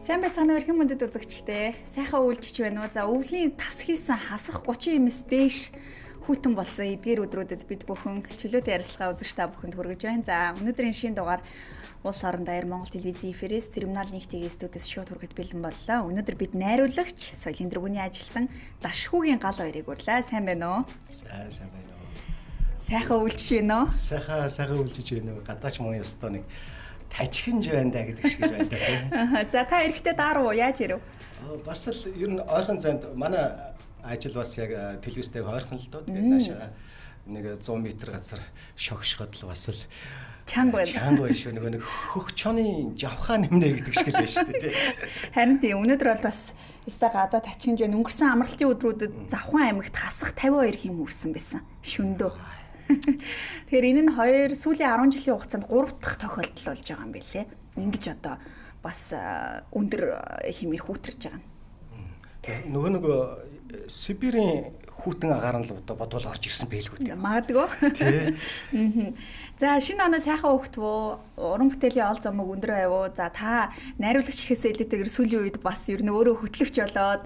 Сайн байцгаана өрхөн мөндөд үзэгчтэй. Сайхан үйлчж байна уу? За өвлийн тас хийсэн хасах 30 м-с дээш хүйтэн болсон эдгээр өдрүүдэд бид бүхэн чөлөөтэй ярилцлага үзэгч та бүхэнд хүргэж байна. За өнөөдрийн шинэ дугаар улс орон даяар Монгол телевизийн эфирээс Терминал 1 TV студиэс шууд хүргэж бэлэн боллоо. Өнөөдөр бид найруулагч, соёлын дэргэний ажилтан Дашхүүгийн гал хоёрыг урлаа. Сайн байна уу? Сайн байна уу? Сайхан үйлчж байна уу? Сайхан үйлчж байна уу? Гадаач муу ёстой нэг тажихинж байна да гэдэг шиг байна да. За та эрэхтэй дааруу яаж ирэв? Бас л ер нь ойрхон зайд манай ажил бас яг телевизтэй ойрхон л доо. Тэгээд наашаа нэг 100 м газар шогшгод л бас л чанга байна. Чанга байна шүү. Нэг хөх чоны жавхаа нэмнэ гэдэг шиг л байна шүү дээ. Харин тийм өнөөдөр бол бас өстой гадаа тачхинж байна. Өнгөрсөн амралтын өдрүүдэд Завхан аймагт хасах 52 хэм үрсэн байсан. Шөндөө. Тэгэхээр энэ нь сүүлийн 10 жилийн хугацаанд 3 дахь тохиолдол болж байгаа юм билэ. Ингэж одоо бас өндөр хэмээр хүүтэрж байгаа нь. Нөгөө Сибирийн хүүтэн агаар нь л одоо бодвол орж ирсэн байлгүй дээ. Магадгүй. Тий. За шинэ оноо сайхан өгтвөө. Уран бүтээлийн ол зомог өндөр байвуу. За та найруулагч ихээсээ илүүтэйгээр сүүлийн үед бас ер нь өөрөө хөтлөгч болоод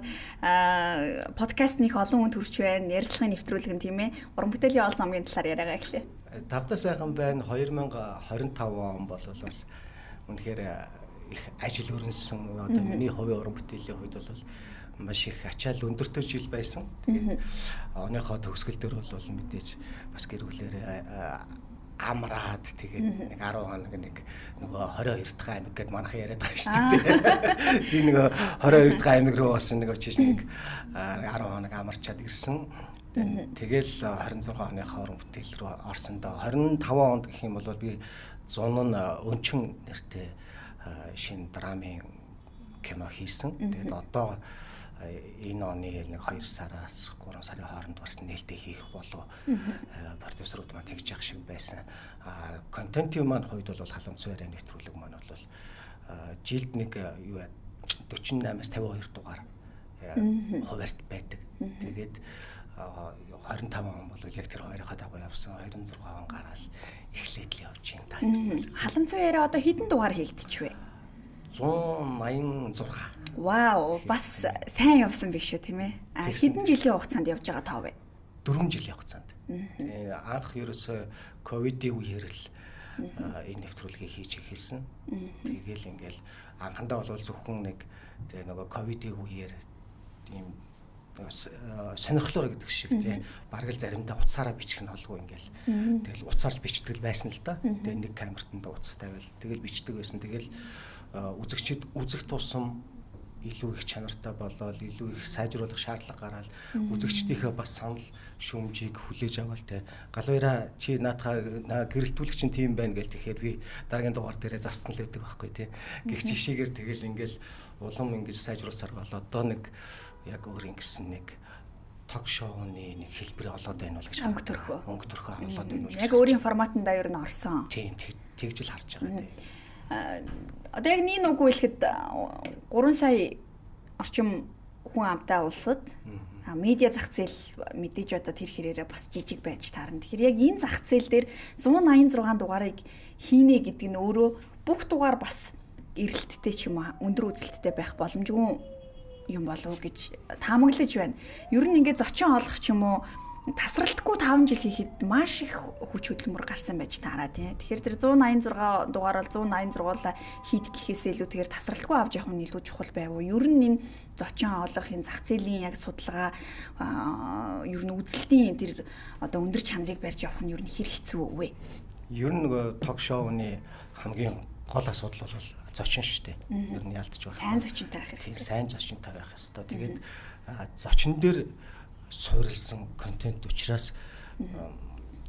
подкаст нэг олон хүнд хүрч байна. Ярилцлагын нэвтрүүлэг нь тийм ээ. Уран бүтээлийн ол зомгийн талаар яриагаа эхлэе. Тавдаа сайхан байна. 2025 он бол бас үнэхээр их ажил өрнөсөн. Одоо миний хувийн уран бүтээлийн хувьд бол маш их ачаал өндөртэй жил байсан. Тэгээд оныхоо төгсгөл дээр бол мэдээж бас гэр бүлээр амраад тэгээд нэг 10 хоног нөгөө 22 дахь аймаг гэдээ манайхан яриад байгаа шүү дээ. Тийм нөгөө 22 дахь аймаг руу бас нэг очиж нэг 10 хоног амарчаад ирсэн. Тэгэл 26 оныхоо уран бүтээл рүү орсон доо 25 онд гэх юм бол би 100 өнчин нэртэй шинэ драмын кино хийсэн. Тэгээд одоо энэ оны нэг 2 сараас 3 сарын хооронд бас нээлттэй хийх болов продюсерууд маань тэгж явах шиг байсан. Контентын маань хувьд бол халамцсан яриа нэвтрүүлэг маань бол жилд нэг 48-аас 52 дугаар хуваарьт байдаг. Тэгээд 25 он бол яг тэр хоёроо дагуу явсан. 26 он гараад эхлээд л явж байна. Халамцсан яриа одоо хэдэн дугаар хийгдчихвэ? 186. Вау, бас сайн явсан биш үү тийм ээ. Хэдэн жилийн хугацаанд явж байгаа тав вэ? 4 жилийн хугацаанд. Анх ерөөсөө ковидын үеэр л энэ нэвтрүүлгийг хийж эхэлсэн. Тэгэл ингээл анхандаа бол зөвхөн нэг тэгээ нөгөө ковидын үеэр тийм сонирхлоор гэдэг шиг тийм бараг л заримдаа утсаараа бичих нь олгүй ингээл. Тэгэл утсаарч бичдэг байсан л да. Тэгээ нэг камертанд утас тавиал тэгэл бичдэг байсан. Тэгэл үзэгчид үзэх тусам илүү их чанартай болоод илүү их сайжруулах шаардлага гараад үзэгчдийнхээ бас санал шүүмжийг хүлээж аваад те галуураа чи наатаа гэрэлтүүлэх чинь тийм байна гэж тэгэхээр би дараагийн дугаар дээрээ зарцсан л байдаг байхгүй те гэх жишээгээр тэгэл ингээл улам ингэж сайжруулсаар болоод одоо нэг яг өөр ингэсэн нэг ток шоуны нэг хэлбэр олоод байна уу гэж өнгө төрхөө олоод байна уу яг өөрийн форматанда ер нь орсон. Тийм тэгж л харж байгаа те. Одоо яг нэг үгүй хэлэхэд 3 сая орчим хүн амтай улсад медиа зах зээл мэдээж одоо тэр хэрээрээ бас жижиг байж таарна. Тэгэхээр яг энэ зах зээл дээр 186 дугаарыг хийнэ гэдэг нь өөрөө бүх дугаар бас эрэлттэй ч юм уу өндөр үзэлттэй байх боломжгүй юм болов уу гэж таамаглаж байна. Ер нь ингээд зочин олох ч юм уу тасралтгүй 5 жил хийхэд маш их хүч хөдөлмөр гарсан байж таараа тийм. Тэгэхээр тэр 186 дугаар бол 186-уулаа хийх гэхээсээ илүү тэгэхээр тасралтгүй авч явах нь илүү чухал байв уу? Ер нь энэ зочин олох энэ зах зээлийн яг судалгаа ер нь үзэлтийн тэр одоо өндөр чанарыг барьж явах нь ер нь хэр хэцүү вэ? Ер нь нөгөө ток шоуны хамгийн гол асуудал бол зочин шүү дээ. Ер нь ялдаж байна. Сайн зочинтой байх хэрэгтэй. Тийм сайн зочинтой байх хэрэгтэй. Тэгээд зочин дээр суурилсан контент учраас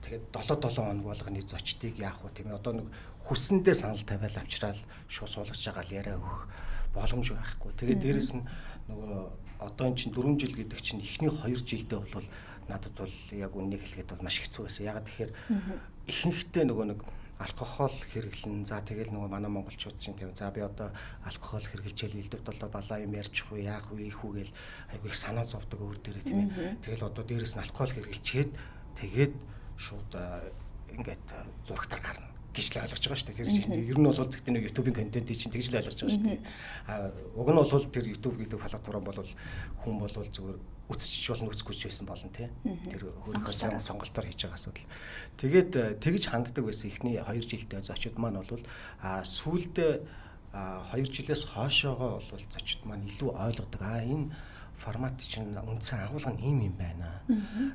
тэгээд 7 хоног болгоны зочдыг яах вэ тийм ээ одоо нэг хүссэндээ санал тавиал авчраал шууд суулгаж байгаа л яриа өгөх боломж байхгүй. Тэгээд дээрэс нь нөгөө одоо эн чинь 4 жил гэдэг чинь эхний 2 жилдээ бол надад бол яг үннийг хэлэхэд бол маш хэцүү байсан. Ягаад тэгэхээр ихэнхдээ нөгөө нэг алкогол хэрэглэн за тэгэл нөгөө манай монголчууд чинь тийм за би одоо алкогол хэрэгжилжэл элдвд болоо балаа юм ярьчих уу яах вэ их үү гэл айгүй их санаа зовдөг өөр дээрээ тийм ээ тэгэл одоо дээрэс нь алкогол хэрэгжилчээд тэгээд шууд ингээд зурагтар гарна гэж л ойлгож байгаа шүү дээ. Тэр чинь ер нь бол зөвхөн нэг YouTube-ийн контентыг чинь тэгж л ойлгож байгаа шүү дээ. Уг нь бол тэр YouTube гэдэг платформ бол хүн бол зүгээр үсчиж болно үсгүйч байсан болно тий. Тэр өөрийнхөө сонголтоор хийж байгаа асуудал. Тэгээд тэгж ханддаг байсан ихний 2 жилдээ зочид маань бол сүүлдээ 2 жилээс хойшоогоо бол зочид маань илүү ойлгодог. Энэ формат чинь үндсэн агуулга нь ийм юм байна.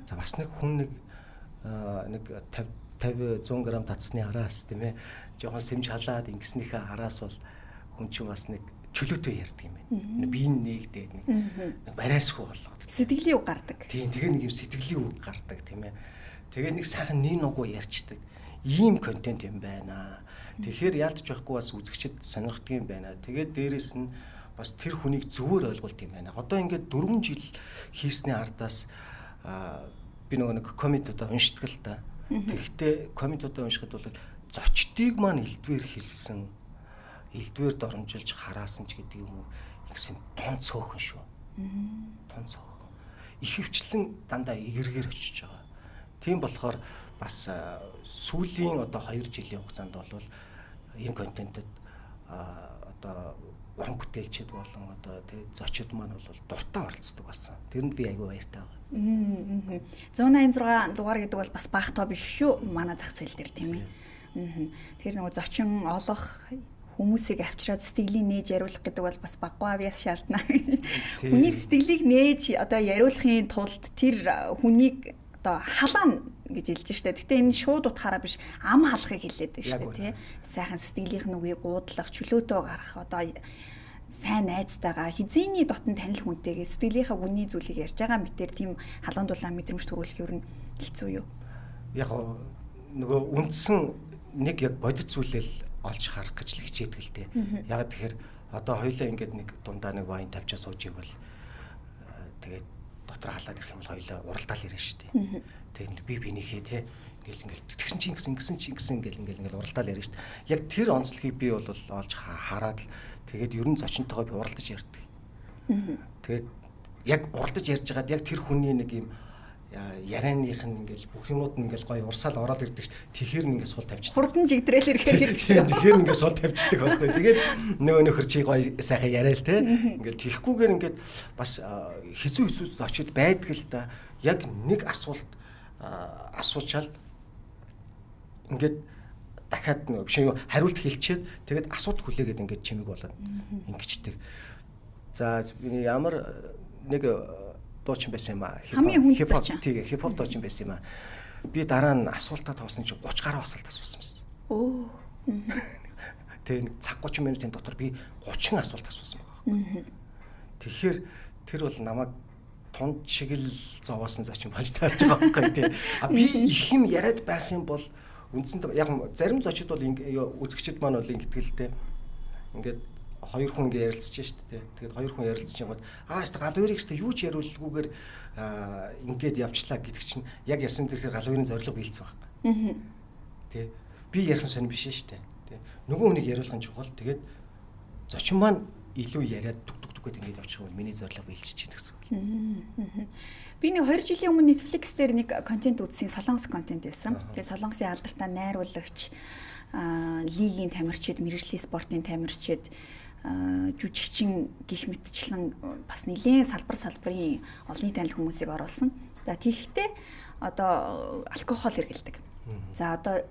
За бас нэг хүн нэг 50 100 г татсны араас тийм ээ жоохон сэмж халаад ингэснийхээ араас бол хүн чинь бас нэг чөлөөтэй ярьдаг юм байна. Биеийн нэгдээд нэг барайсгүй болоод сэтгэлийн үг гардаг. Тийм тэгээ нэг юм сэтгэлийн үг гардаг тийм ээ. Тэгээд нэг сайхан нэг нугуу ярьчдаг. Ийм контент юм байна. Тэгэхээр яалтж байхгүй бас үзэгчд сонирхдаг юм байна. Тэгээд дээрэс нь бас тэр хүнийг зөвөр ойлголт юм байна. Одоо ингээд 4 жил хийсний ардаас би нэг комментуудаа уншдаг л та. Тэгэхдээ комментуудаа уншихад бол зочдыг маань элдвэр хэлсэн, элдвэр доромжилж хараасан ч гэдэг юм уу гэсэн тон цөөхөн шүү. Тон цөөхөн. Ихэвчлэн дандаа эргээр очиж байгаа. Тийм болохоор бас сүүлийн одоо 2 жилийн хугацаанд бол энэ контентэд одоо уран бүтээлчд болон одоо тэг зочид маань бол дуртай оролцдог болсон. Тэрэнд би айгүй баяртай байгаа. 186 дугаар гэдэг бол бас бага тоо биш шүү. Манай зах зээл дээр тийм ээ. Тэгэхээр нөгөө зочин олох хүмүүсийг авчираад сэтгэлийг нээж яриулах гэдэг бол бас баггүй авьяас шаардна. Хүний сэтгэлийг нээж одоо яриулахын тулд тэр хүнийг одоо халаана гэж хэлж штэ. Гэтэ энэ шууд утгаараа биш ам халахыг хэлээд штэ тий. Сайхан сэтгэлийнх нь үгийг уудлах, чөлөөтөө гарах одоо сайн найзтайгаа хизээний дотн танил хүнтэйгээ сэтгэлийнхаа үний зүйлийг ярьж байгаа мэтэр тийм халуун дулаан мэдрэмж төрүүлэх юу хэцүү юу? Яг нөгөө үндсэн нэг яг бодит зүйлэл олж харах гэж л хичээдэг л дээ. Яг тэгэхээр одоо хоёлаа ингээд нэг дундаа нэг вайн тавьчаа сууж ивэл тэгээд дотор халаад ирэх юм бол хоёлаа уралдаал ирнэ шүү дээ. Тэгээд би бинийхээ те ингээл тэгсэн чи ингэсэн ингээл уралдаал ярьж шүү дээ. Яг тэр онцлогийг би бол олж хараад л тэгээд ерөн зочинтойгоо би уралдаж ярьдаг. Тэгээд яг уралдаж ярьж байгаад яг тэр хүний нэг юм ярианых нь ингээл бүх юмуд нь ингээл гоё урсаал ороод ирдэг. Тэгэхээр ингээл сул тавьчихдаг. Хурдан жигдрээл ирэхээр гэдэг чинь. Тэгэхээр ингээл сул тавьчихдаг байхгүй. Тэгээд нөгөө нөхөр чи гоё сайхан яриа л те. Ингээл тийхгүйгээр ингээд бас хэцүү очид байдаг л да. Яг нэг асуулт асуучаал ингээд дахиад нөгөө биш юу хариулт хэлчихэд тэгээд асуулт хүлээгээд ингээд чимэг болоод ингэждэг. За ямар нэг дуучин байсан юм аа. Хипхоп дуучин байсан юм аа. Би дараа нь асуултаа тоосон чи 30 гаруй асуулт асуусан байсан. Оо. Тэгээ нэг цаг 30 минутын дотор би 30 асуулт асуусан байгаа. Тэгэхээр тэр бол намайг тунд шиг л зовоосон зачин болж таарж байгаа байхгүй тий. Би их юм яриад байх юм бол үндсэндээ яг зарим зочид бол үзэгчд маань бол ингэтгэлтэй ингээд хоёр хүн ингэ ярилцж штэ тий. Тэгээд хоёр хүн ярилцж байгаад яста гал хоёрыг өстө юу ч яриулгүйгээр ингээд явчлаа гэдэг чинь яг ясан тэр гал хоёрын зорилго биелсэн байхгүй. Тий. Би ярих нь сонир биш штэ. Тий. Нөгөө хүнийг яриулах нь чухал. Тэгээд зочин маань илүү яриад дүг гэдэг ингээд явчих юм бол миний зорилго биелчихэж байна гэсэн үг. Би нэг 2 жилийн өмнө Netflix дээр нэг контент үзсэн, солонгос контент байсан. Тэгээ солонгосын алдартай найруулагч, лигийн тамирчид, мэргэжлийн спортын тамирчид, жүжигчин гих мэтчлэн бас нэлээд салбарын олонний танил хүмүүсийг оруулсан. За тийхтэй одоо алкогол хэрэглэдэг. За одоо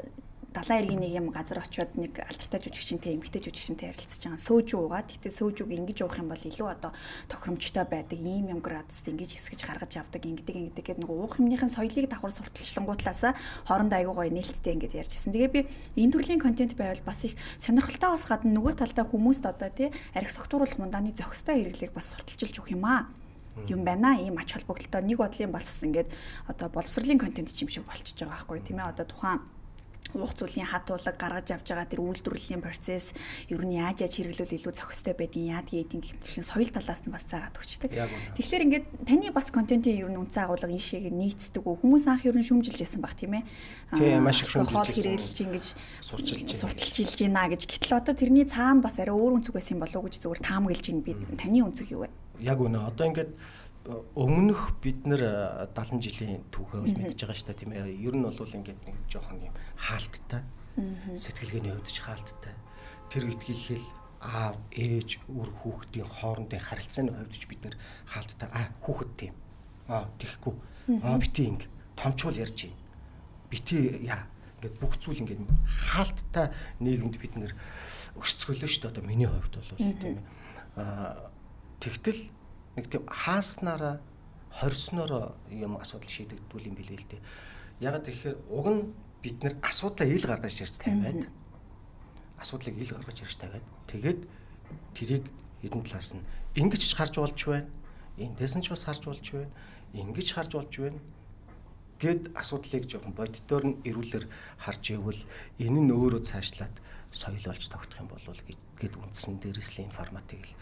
далайн эргийн нэг юм газар очиод нэг алдартай жүжигчинтэй эмэгтэй жүжигчинтэй ярилцж байгаа. Сөөжүү уугаад тэгтээ сөөжүүг ингэж уух юм бол илүү одоо тохиромжтой байдаг. Ийм градуст ингэж хэсгэж гаргаж авдаг. Ингэдэг гэдэг нэг уух юмныхын соёлыг давхар сурталчлангуутлаасаа хоорондоо аягүй гоё нээлттэй ингэж ярьжсэн. Тэгээ би энэ төрлийн контент байвал бас их сонирхолтой бас гадна нөгөө талдаа хүмүүст одоо тий арх согтууруулах мундааны зохистой хэрэглээг бас сурталчилж өгөх юм аа. Юм байна. Ийм ач холбогдолтой нэг бодлын болцсон ингээд одоо боловсролын контент юм шиг болчихж байгаа байхгүй тийм ээ. Одоо тухайн уух зүйлийн хатуулга гаргаж авч байгаа тэр үйлдвэрлэлийн процесс ер нь яаж хэрэглүүл илүү зохистой байдгийг яадгийн эдийн соёл талаас нь бас заагаад өгчдөг. Тэгэхээр ингээд таны бас контентын ер нь үнцэн агуулга ийшээ нийцдэг үү? Хүмүүс анх ер нь шүүмжилжсэн баг тийм ээ. Тийм маш их шүүмжилж хэрэглэж ингэж сурталчилж байна гэж. Гэтэл одоо тэрний цаана бас арай өөр үнцэг байсан болов уу гэж зүгээр таамаглаж байна. Би таны үнцэг юу вэ? Яг үнэ. Одоо ингээд өмнөх бид нэр 70 жилийн түүхээ бол мэдж байгаа шүү дээ тийм ээ. Ер нь бол ингээд нэг жоохон юм хаалттай Сэтгэлгээний хувьд ч хаалттай. Тэр итгийхэл аав, ээж, үр хүүхдийн хоорондын харилцааны хувьд ч бид нэр хаалттай. Хүүхэд тийм. Тэхгүй. Бити инг томчуул ярьж юм. Бити яа ингээд бүх зүйл ингээд хаалттай нийгэмд бид нэр өсцгөлөө шүү дээ. Одоо миний хувьд бол тийм ээ. Тэгтэл нэг тийм хааснараа хорснороо юм асуудал шийдэгдвэл юм билээ л дээ. Ягаад тэгэхээр уг нь бид нэр асуудлаа ил гаргаж ирж тавиад асуудлыг ил гаргаж ирж тавиад тэгээд тэрийг хэдэн талаас нь ингэж харж болж байна. Эндээс нь ч бас харж болж байна. Ингэж харж болж байна. Гэд асуудлыг жоохон боддоор нь эрүүлэр харж ивэл энэ нь өөрөө цаашлаад соёл болж тогтох юм болов гэд үндсэн дээрслийн форматыг л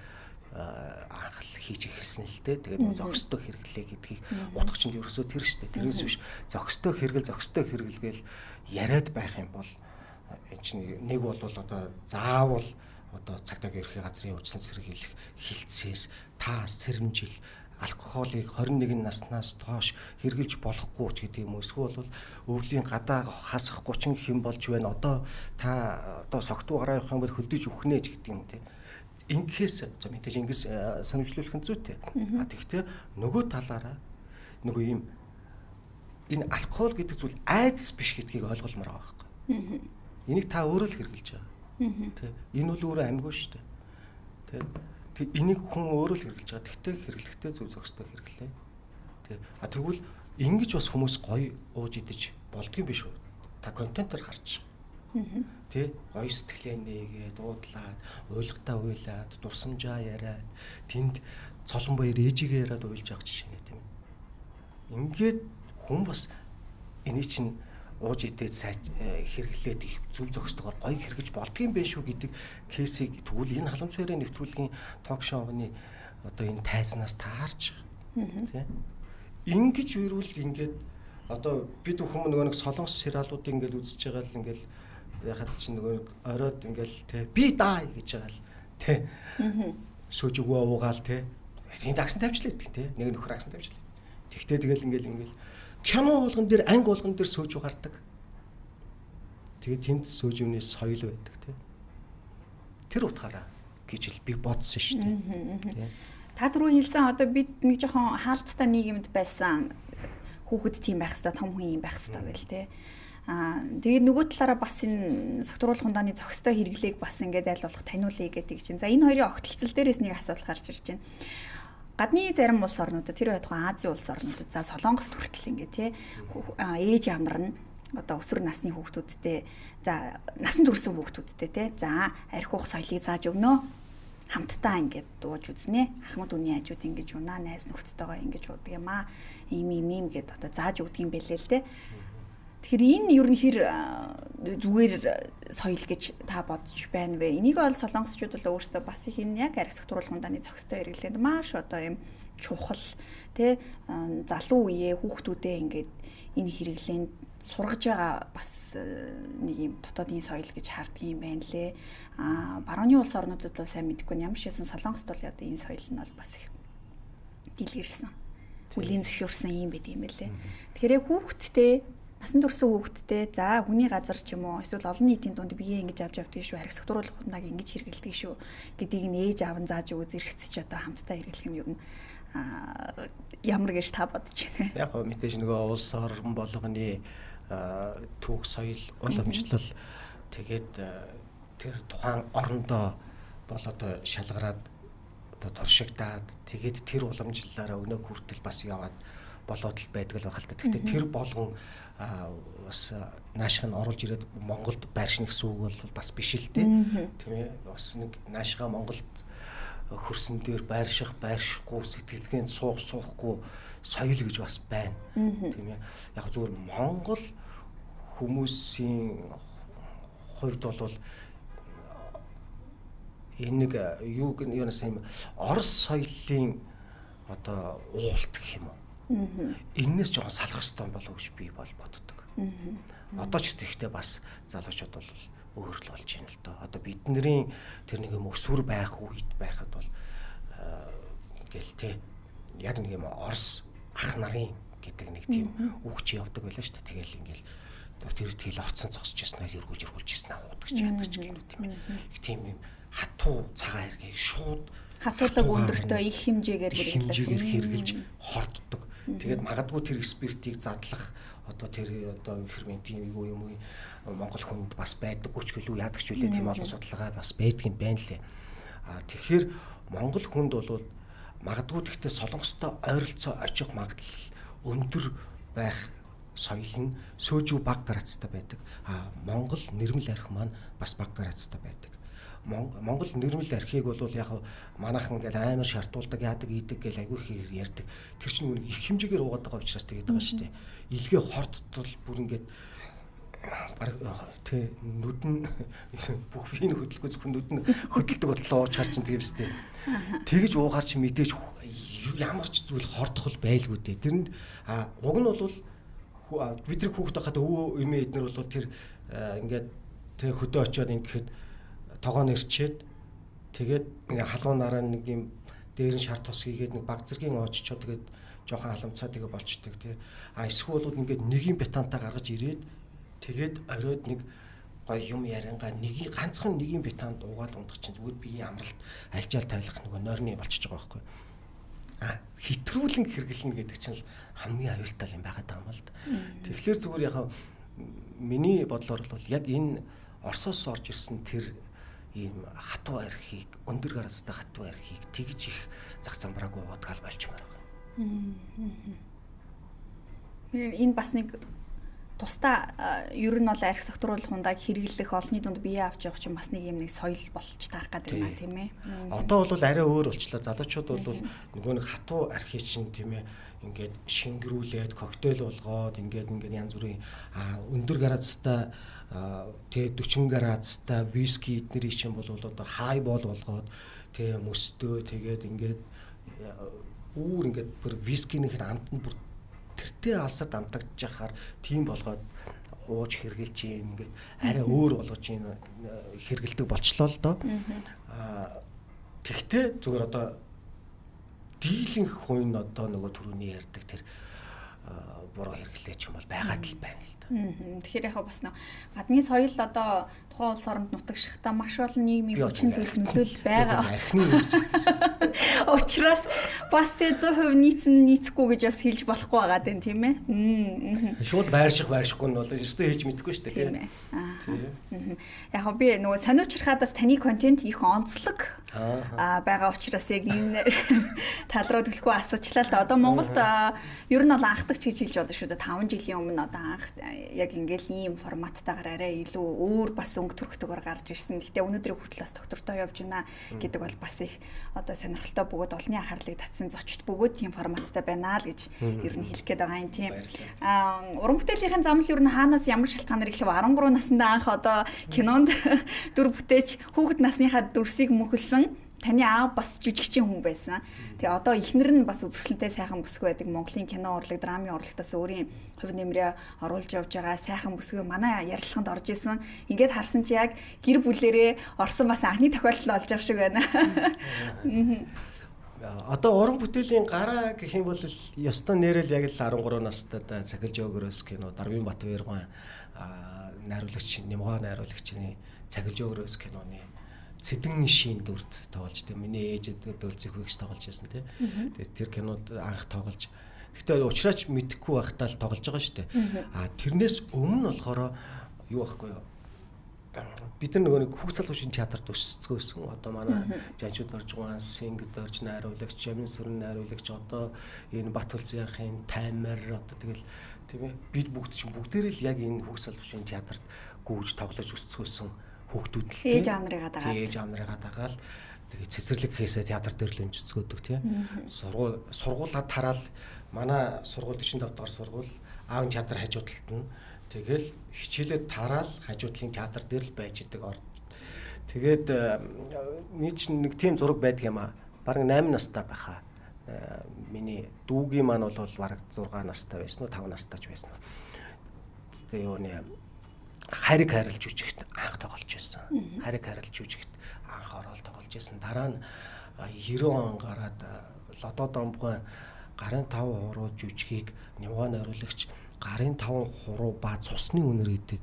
анхал хийж эхэлсэн л дээ. Тэгээд зохистой хэрэглээ гэдгийг утгач нь ерөөсөө тэр шүү дээ. Тэрнээс биш зохистой хэрэглгээл яриад байх юм бол энэ чинь нэг бол одоо заавал одоо цагдаагийн ерхий газрын урьдчилан сэргийлэх хилцээс та сэрэмжил алкоголыг 21 наснаас доош хэрглэж болохгүй ч гэдэг юм уу. Эсвэл бол өвлийн гадаа хасах 30 хэм болж байна. Одоо та одоо согтуу гараа явах юм бол хөлдөж өгнэ ч гэдэг юм те. Ингэхээс мэдээж ингээс санамжлуулах нь зүйтэй. Тэгэхдээ нөгөө талаараа нөгөө юм энэ алкогол гэдэг зүйл айдас биш гэдгийг ойлгуулмаар байгаа байхгүй. Энийг та өөрөө л хэрэгжилж байгаа. Тэ. Энэ бол өөрөө амьгүй шүү дээ. Тэ. Тэг энийг хүн өөрөө л хэрэгжилж байгаа. Тэгтээ хэрэглэхдээ зөв зохистой хэрэглээ. Тэ. Тэгвэл ингэж бас хүмүүс гоё ууж идэж болдгийм биш үү? Та контентоор харч. Тэ гоё сэтгэлээ нээгээд дуудлаад уйлгатаа уйлаад дурсамжаа яриад тэнд цолон баяр ээжигээ яриад уйлж байгаа жишээ нэ тийм. Ингээд хүн бас эний чинь ууж идээд хэрэглээд их зөв зохистойгоор гоё хэрэгж болдгийм байх шүү гэдэг кейсийг тэгвэл энэ халамж цэврийн нэвтрүүлгийн ток шоуны одоо энэ тайзнаас таарч тийм. Ингэж үрвэл ингээд одоо бид бүхэн нөгөө нэг солонгос сериалуудыг ингээд үзэж байгаа л ингээд яхад чинь нөгөө оройд ингээл те би даа гэж байгаа л те сөөж өгөө уугаал те тийм дагсан тавьчлаа гэдэг те нэг нөхөр агсан тавьчлаа. Тэгтээ тэгэл ингээл кино болгон дээр анги болгон дээр сөөж угаардаг. Тэгээд тэнд сөөж өвний соёл байдаг те. Тэр утгаараа гэж л би бодсон шүү дээ. Та түрүү хэлсэн одоо бид нэг жоохон хаалттай нийгэмд байсан хүүхэд тийм байх хэвээр том хүн юм байх хэвээр гэл те. Тэгээд нөгөө талаараа бас энэ согтруулах ундааны зохистой хэрэглээг бас ингээд аль болох таниулъя гэдэг чинь. За энэ хоёрын огтлцол дээрээс нэг асуудал гарч ирж байна. Гадны зарим улс орнуудад тэр байтугай Азийн улс орнуудад за Солонгост хүртэл ингээд тий ээж амар нь одоо өсвөр насны хүүхдүүдтэй за насан турш хүүхдүүдтэй тий за архиух соёлыг зааж өгнө. Хамтдаа ингээд дууж үзнэ. Ахмад үний хажууд ингэж унаа найз нөхдөдтэйгээ ингэж уудаг юм аа. Ийм гэд одоо зааж өгдөг юм бэлээ л тий. Тэгэхээр энэ ер нь хэр зүгээр соёл гэж та бодож байна вэ? Энийг бол солонгосчууд бол өөрсдөө бас их энэ яг арх согтруулах ундааны зохистой хэрэглээд маш одоо юм чухал тий залуу үеэ хүүхдүүдээ ингээд энэ хэрэглээнд сургаж байгаа бас нэг юм дотоодын соёл гэж харддаг юм байна лээ. Барууны улс орнуудад бол сайн мэдэхгүй ямар шийсэн солонгост бол одоо энэ соёл нь бол бас их дэлгэрсэн. Үлийн зөвшөөрсөн юм байт юм байлээ. Тэгэхээр хүүхдтэй насан турш хүүхдтэй за хүний газар ч юм уу эсвэл олон нийтийн дунд биеэ ингэж авч явдаг шүү арх согтруулах ундааг ингэж хэрэглэдэг шүү гэдгийг нь ээж аав нь зааж өгөө зэрэгцэж одоо хамтдаа хэрэглэх нь юу н ямар гэж та бодож байна вэ? Яг гоо мэдээж нөгөө улс орн болгоны түүх соёл уламжлал тэгээд тэр тухайн орондоо бол одоо шалгараад одоо туршигдаад тэгээд тэр уламжлалаараа өнөө хүртэл бас яваад болоод л байдаг л байх л та. Гэхдээ тэр болгон бас наашиг нь оруулж ирээд Монголд байршина гэсэн үг бол бас биш л дээ. Тийм ээ. Бас нэг наашига Монголд хөрсөн дээр байршихгүй сэтгэлгээнд суухгүй соёл гэж бас байна. Тийм ээ. Яг зүгээр Монгол хүмүүсийн хувьд бол энэ нэг юунаас юм Орос соёлын одоо уулт гэх юм уу? Энээс жоохон салах хэрэгтэй болов гэж би бол боддог. Одоо ч тэгэхдээ бас залуучууд бол өөр л болж байна л доо. Одоо бидний тэр нэг юм өсвөр байх үед байхад бол ингээл те яг нэг юм Орос ах нарын гэдэг нэг тийм үг чи явдаг байлаа шүү дээ. Тэгэл ингээл тэр тэгэл орцсон зогсож яснаа эргүүлж яснаа уудаг ч яадаг ч гэнэ тийм ээ. Их тийм юм хатуу цагаан хэргийг шууд хатуулаг өндөртөө их хэмжээгээр хэрэглэж хорддог. Тэгээд магадгүй тэр спиртийг задлах одоо ферментийн юу юм уу Монгол хүнд бас байдаггүй ч гэлүү яадаг ч үлээ тийм олон судалгаа бас байдаг юм байна лээ. Тэгэхээр Монгол хүнд бол магадгүй тэгтээ солонгостой ойролцоо очих магадлал өндөр байх соёл нь сөөжүү бага градустай байдаг. Монгол нэрмэл архи маань бас бага градустай байдаг. Монгол нэрмэл архийг бол яг манайхан ингээл амар шартуулдаг яадаг идэг гэл айгүй их ярьдаг. Тэр чинь их хэмжээгээр уугаад байгаа учраас тэгээд байгаа шүү дээ. Илгээ хорттол бүр ингээд тэг нүдэн бүх биений хөдөлгөө зөвхөн нүдэн хөдөлдөг бодлоо ууж харчин тийм үстэй. Тэгэж уугаар чи мэдээж ямар ч зүйл хордох байлгүй дээ. Тэрэнд уг нь бол бидний хүүхэд байхад өвөө эмээ эднэр бол тэр ингээд тэг хөдөө очиод ингээд тогоо нэрчээд тэгээд ингээ халуун нараа нэг юм дээр нь шар тус хийгээд нэг баг зэргийн ооччоо тэгээд жоохон халамцаа тэгээ болчдөг тий. Эсвэл бол ингээд нэг юм бетантаа гаргаж ирээд тэгээд оройд нэг гоё юм яриангаа ганцхан нэг юм бетанд уугаад ундах чинь зүгээр биеийн амралт альжаал тайлах нөгөө нойрны болчихж байгаа байхгүй. Хитрүүлэн хэрэглэнэ гэдэг чинь л хамгийн аюултай юм байгаад байгаа юм л да. Тэгэхээр зүгээр яг миний бодлоор бол яг энэ Оросоос орж ирсэн тэр ийм хатуу архийг өндөр градустай хатуу архийг тэгж их зах замбрааг уугаад гал болчмаар байгаа. Энэ бас нэг тусдаа ер нь бол архи согтруулах хундааг хэрэглэх олонний дунд бие авч явах чинь бас нэг юм нэг соёл болж таарах гэдэг юм аа тийм ээ. Одоо бол арай өөр болчлаа. Залуучууд бол нөгөө нэг хатуу архи чинь тийм ээ ингээд шингэрүүлээд коктейл болгоод ингээд янз бүрийн өндөр градустай тэгээ 40 градустай виски эднэрийн чинь бол одоо хайбол болгоод тэгээ мөстөө тэгээд ингээд бүр ингээд бүр вискинийх нь амт нь бүр тэртээ алсад амтагдж яхаар тийм болгоод ууж хэрглэж юм ингээд арай өөр болгож юм хэргэлдэг болчлоо л доо. Тэгтээ зүгээр одоо дийлэнх хүн одоо нөгөө түрүүний ярьдаг тэр буруу хэрэглээч юм бол байгаад л байна л да. Тэгэхээр яг бас гадны соёл одоо тухайн улс оронд нутагшихтаа маш олон нийгмийн хүчин зүйл нөлөөлөл байгаа. Учираас бас тэ 100% нийцэхгүй гэж бас хэлж болохгүй байгаа дээ тийм ээ. Шууд байршихгүй нь бол өстой хийж мэдэхгүй шүү дээ тийм ээ. Яг би нөгөө сониучрахадаас таны контент их онцлог байгаа учраас яг энэ тал руу төлөхгүй асуучлаа л да. Одоо Монголд ер нь бол анхдагч гэж хэлж болно шүү дээ. 5 жилийн өмнө одоо анх яг ингээл ийм форматтайгаар арай илүү өөр бас өнгө төрхтөгөр гарч ирсэн. Гэхдээ өнөөдрийн хүртэл бас доктортой явж байна гэдэг бол бас их одоо сонирхолтой бөгөөд олонний анхаарлыг татсан зочд бөгөөд тийм форматтай байна л гэж ер нь хэлэх гээд байгаа юм тийм. Уран бүтээлийн зам л ер нь хаанаас ямар шалтгаанаар эхлэв 13 наснда анх одоо кинонд дүр бүтээж хүүхэд насныхаа дүрсийг мөхөлсөн таны аав бас жүжигчин хүн байсан. Тэгээ одоо ихнэр нь бас үзэсгэлэнтэй сайхан бүсгүй байдаг. Монголын кино урлаг, драмын урлагтаас өөрийн хувь нэмрээ оруулж явж байгаа сайхан бүсгүй манай ярилцлаганд орж исэн. Ингээд харсан чи яг гэр бүлэрээ орсон бас анхны тохиолдол болж байгаа шиг байна. Одоо уран бүтээлийн гараа гэх юм бол ёстой нэрэл яг л 13 настайд Цахилж өгөрөөс кино Дарвин Батбаярган найруулагч Нямгаа найруулагчны Цахилж өгөрөөс киноны Цэдэн шин дүрд тоглож тийм миний ээжэд дөлцөх үгч тоглож байсан тийм. Тэгээд тэр кинод анх тоглож. Гэхдээ уучраач мэдэхгүй байхдаа л тоглож байгаа шүү дээ. Тэрнээс өмнө болохоор юу байхгүй юу? Бид нар нөгөө хүүхд залуучийн театрт өсцгөөсөн. Одоо манай Жанчууд Доржгоон, Синг Дорж найруулагч, Жамин Сүрэн найруулагч одоо энэ Батулцынхын Таймер одоо тэгэл тийм ээ. Бид бүгдээрээ л яг энэ хүүхд залуучийн театрт гүйж тоглож өсцгөөсөн хүүхдүүд л тийм. Ээж амнарыгаа дагаал тэгээ цэцэрлэг хийсээ театр дээр л өмжцгөөдөг тийм. Сургуулаа тараал манай сургууль 45 дахь сургууль аав театр хажуудалт нь тэгэл хичээлээ тараал хажуудлын театр дээр л байж идэг орд. Тэгээд нэг нэг тийм зураг байдаг юм аа. Бараг 8 настай байхаа. Миний дүүгийн маань бол бараг 6 настай байсан уу 5 настай ч байсан. Тэгээ юу нэ хариг харилж үжигт анх тоглож байсан. Хариг харилж үжигт анх ороод тоглож байсан. Дараа нь 90 он гараад Лодо Домбгой гарын 5 хуруу жүжигийг Нямгаа найруулагч гарын 5 хуруу ба цусны үнэр гэдэг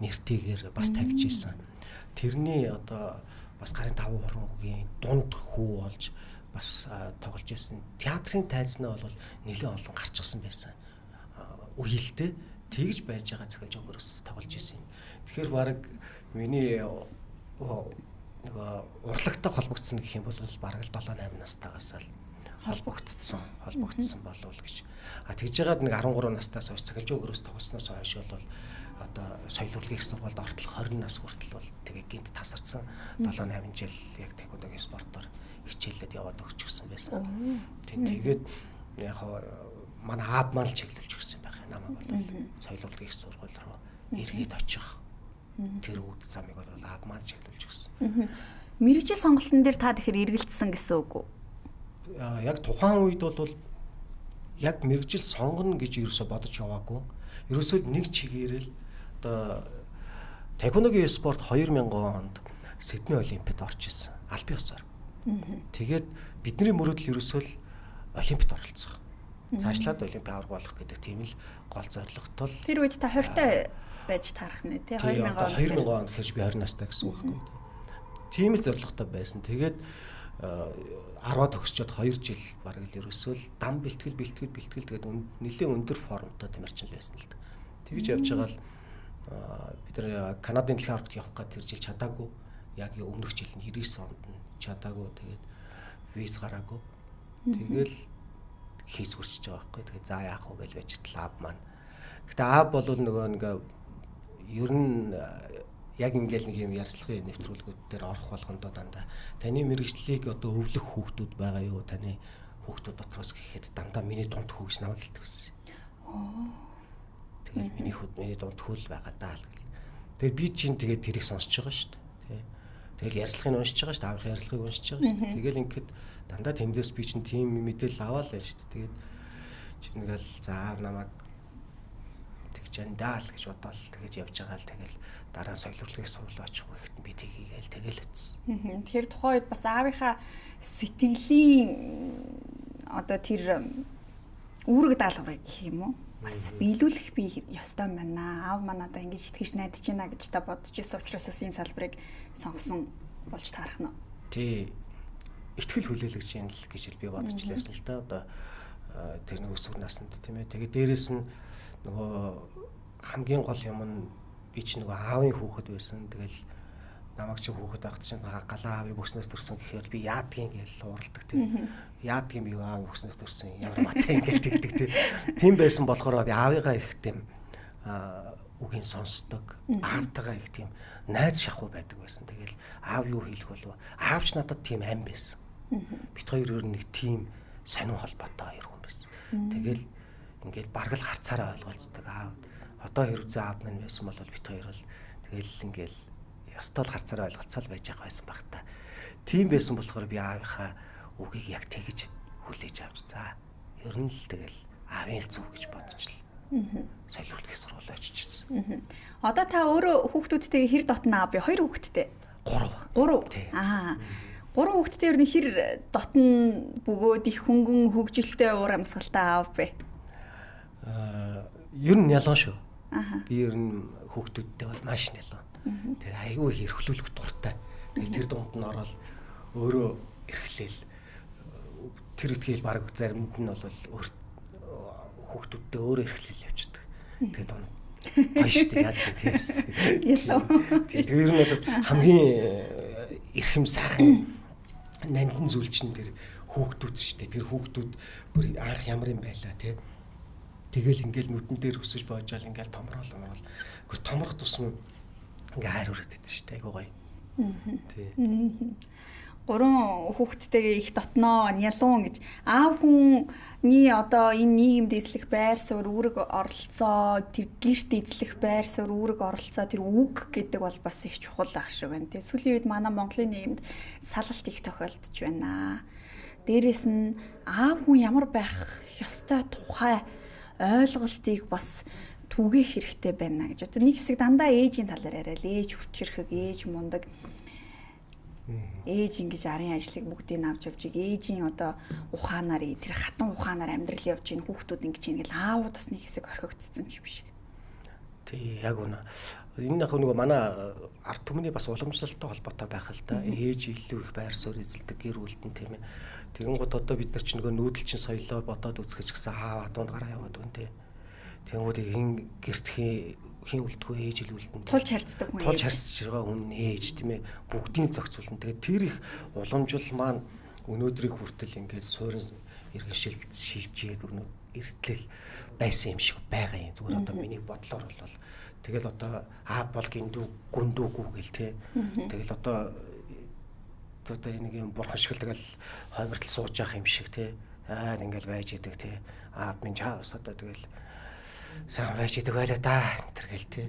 нэртэйгээр бас тавьж исэн. Тэрний одоо бас гарын 5 хуруугийн дунд хүү болж бас тоглож исэн. Театрын тайзнаа бол нэлээд олон гарчихсан байсан. Үеэлтэй тэгж байж байгаа цахилж өгөрөөс тоглож исэн. Тэгэхээр баг миний нөгөө урлагтай холбогдсон гэх юм бол бараг л 7-8 настайгаас л холбогдсон болов гэж. Тэгж яагаад нэг 13 настаас хойш цахилж өгөрөөс тоглосноос хойш бол одоо соёл урлагийн сургуульд ортол 20 нас хүртэл бол тэгээ гинт тасарсан 7-8 жил яг тэквондогийн спортоор хичээлээд яваад өгчихсэн байсан. Тэгээд яг манай аав маань л чиглүүлж өгсөн байх. Намайг бол соёл урлагийн сургууль руу эргээд очих. Тэр үүд замыг бол аав маань чиглүүлж өгсөн. Мэргэжил сонголтын дээр та тэгэхээр эргэлдсэн гэсэн үг үү? Яг тухайн үед бол яг мэргэжил сонгоно гэж ерөөсө бодож яваагүй. Ерөөсөө нэг чигээрэл одоо тэквондогийн спорт 2000 онд Сидней олимпиад орж исэн. Албан ёсоор. Тэгээд бидний мөрөөдөл ерөөсөө л олимпиад оролцох. Цаашлаад олимпиад авраг болох гэдэг тийм л гол зорилготой. Тэр үед та 20-тай байж таарах нэ тий 2000 онд гэхэж би 20 настай гэсэн үг байхгүй. Тийм л зорилготой байсан. Тэгээд 10-аад төгсчод 2 жил бараг л ерөөсөө л дам бэлтгэл тэгээд нэлээд өндөр формтой тэмэрчил байсан л да. Тэгж явж байгаа л бид нар Канадын дэлхийн аргад явах гэж тэр жил чадаагүй. Яг өмнөх жил нь 99 онд нь чадаагүй. Тэгээд виз гараагүй. Тэгэл хийс хүрчиж байгаа байхгүй. Тэгээд за яах вэ гэж байж аав маань. Гэтэ аав бол нөгөө ер нь яг ингээл нэг юм ярьцлагын нэвтрүүлгүүд дээр орох болгондоо дандаа таны мэргэжлийг одоо өвлөх хүүхдүүд байгаа юу? Таны хүүхдүүд дотроос гэхэд дандаа миний дунд хүү гэж намайг хэлдэг байсан. Тэгээд миний дунд хүү л байгаа даа л гэл. Тэгээд би чинь тэгээд тэрийг сонсож байгаа шүү дээ. Тэгэл ярьцлагыг уншиж байгаа шүү дээ. Аавынхаа ярьцлагыг уншиж байгаа шүү дээ. Тэгэл ингээд дандаа тэндээс би чинь тийм мэдээлэл аваад л шүү дээ. Тэгээд чи нэгэл за аав намайг жандаа л гэж бодоод тэгэж явж байгаа л тэгэл дараа соёл урлагийн сургууль очих гэхэд би тгийгээл тэгэл утсан. Тэгэхээр тухайн үед бас аавынхаа сэтгэлийн одоо тэр үүрэг даалгаврыг гэх юм уу? Бас биелүүлэх би ёстой юм байна. Аав маань одоо ингэж итгэж найдаж байна гэж та бодож ирсэн учраас энэ салбарыг сонгосон болж таарах нь. Тий. Итгэл хүлээлгэж юм л гэж би бодож лээсэн л да. Одоо тэр нэг өсвөр наснд тийм ээ. Тэгээд дээрэс нь нөгөө хамгийн гол юм нь би ч нөгөө аавын хүүхэд байсан. Тэгэл намайг чи хүүхэд байхад чинь галаа аавын бүснээс төрсөн гэхээр би яадгийн гэж ууралдаг тийм. Яадгийн би аавын бүснээс төрсөн ямар матай ингэж тэгдэг тийм. Тийм байсан болохоор би аавыгаа их тийм үгийн сонсдог. Аавтайгаа их тийм найз шахуу байдаг байсан. Тэгэл аав юу хэлэх болов? Аавч надад тийм ам байсан. Бид хоёр өөр нэг тийм сонин холбоотой хоёр хүн байсан. Тэгэл ингээд бараг л харцаараа ойлголцдог аав. Одоо хэрвээ аав минь байсан бол бид хоёр бол тэгэл ингээл ястал харцаараа ойлголцол байж байгаа байсан баг та. Тийм байсан болохоор би аавынхаа үгийг яг тэгж хүлээж авч за. Ер нь л тэгэл аавын л зүг гэж бодож л. Соёл урлагийн сургууль очижсэн. Одоо та өөрөө хүүхдүүдтэйгээ хэр дотно аав бэ? 2 хүүхэдтэй. 3. Аа. 3 хүүхэдтэй ер нь хэр дотно бөгөөд их хөнгөн хөгжилтэй уур амьсгалтай аав бэ? Ер нь ялгаа шүү. Би ер нь хүүхдүүдтэй бол маш ялгаа. Тэгээ айгүй их эрхлүүлэх дуртай. Тэгээ тэр дунд нь ороод өөрөө эрхлээл тэр үтгэл баг заримд нь бол хүүхдүүдтэй өөрөө эрхлээл явчихдаг. Тэгээ дунд гоё штэ яа тийм. Ялгаа. Тэгээ ер нь бол хамгийн эрхэм сайхан нандин зүйл чинь тэр хүүхдүүд штэ. Тэр хүүхдүүд бүр анх ямар юм байлаа тий. Тэгэл ингээл нүдэн дээр өсөж боожаал ингээл томрол. Гэхдээ томрох тусам ингээ хайр хүрээд байдаг шүү дээ. Айгуу гоё. Тий. 3 хүүхэдтэйгээ их дотноо нялуун гэж аав хүний одоо энэ нийгэмд эзлэх байр суурь үүрэг оролцоо тэр гэрт эзлэх байр суурь үүрэг оролцоо тэр үг гэдэг бол бас их чухал ах шиг байна. Тэгээ сүүлийн үед манай Монголын нийгэмд салалт их тохиолдож байна. Дээрээс нь аав хүн ямар байх ёстой тухай ойлголтыг бас түгээх хэрэгтэй байна гэж. Одоо нэг хэсэг дандаа ээжийн талаар яриа л ээж хүчрэхэг, ээж мундаг. ээж ингэж арын ажлыг бүгдийг авч явж ийг ээжийн одоо ухаанаар тэр хатан ухаанаар амьдрал явж ийн хүүхдүүд ингэж ингээл аавууд бас нэг хэсэг орхигдсон юм шиг. Тий яг үнэ. Энэ яг нөгөө манай ард түмний бас уламжлалтай холбоотой байх л да. Ээж илүү их байр суурь эзэлдэг гэр бүлд нь тийм ээ. Тэгэн гот одоо бид нар ч нөгөө нүүдэлчин соёлоо бодоод үзэх гэсэн хаав адуунд гараа яваад байна тий. Тэнгүүд хин гэртхийн хин үлдгүй ээж л үлдэн. Тулж харцдаг хүн ээж. Тулж харцж байгаа хүн ээж тийм ээ. Бүгдийн зохицуулна. Тэгээд тэр их уламжлал маань өнөөдрийг хүртэл ингээд суурин иргэншилт шилжээд өнөө эртлэл байсан юм шиг байгаа юм. Зүгээр одоо миний бодлоор бол тэгэл одоо бол гиндүү гүндүүгүү гэл тий. Тэгэл одоо нэг юм бурхан шиг л тэгэл хоймортол сууж явах юм шиг тий. Ингээл байж идэг тий. Минь чаавс одоо тэгэл сайн байж идэг байлаа да. Тэр гэл тий.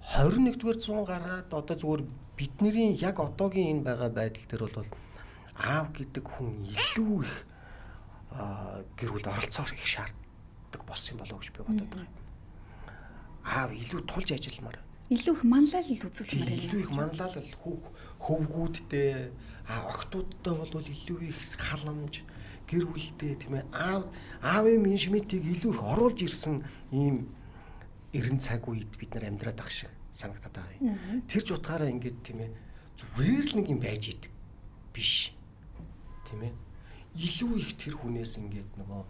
21-р зуун гараад одоо зүгээр бидний яг одоогийн энэ байгаа байдал дээр бол аав гэдэг хүн илүү их гэр бүл оролцоор их шаарддаг болсон юм болов уу гэж би бодоод байгаа юм. Аав илүү тулж ажилламаар. Илүү их манлайлал үзүүлмээр байна. Илүү их манлайлал хөвгүүдтэй охтуудтай бол илүү их халамж гэр бүлтэй тийм ээ аавын менежментийг илүү их оруулж ирсэн ийм эрен цаг үед бид нар амьдраад ах шиг санагдаад байгаа юм. Тэр ч утгаараа ингээд тийм ээ зүгээр л нэг юм байж идэг биш. Тийм ээ илүү их тэр хүнээс ингээд нөгөө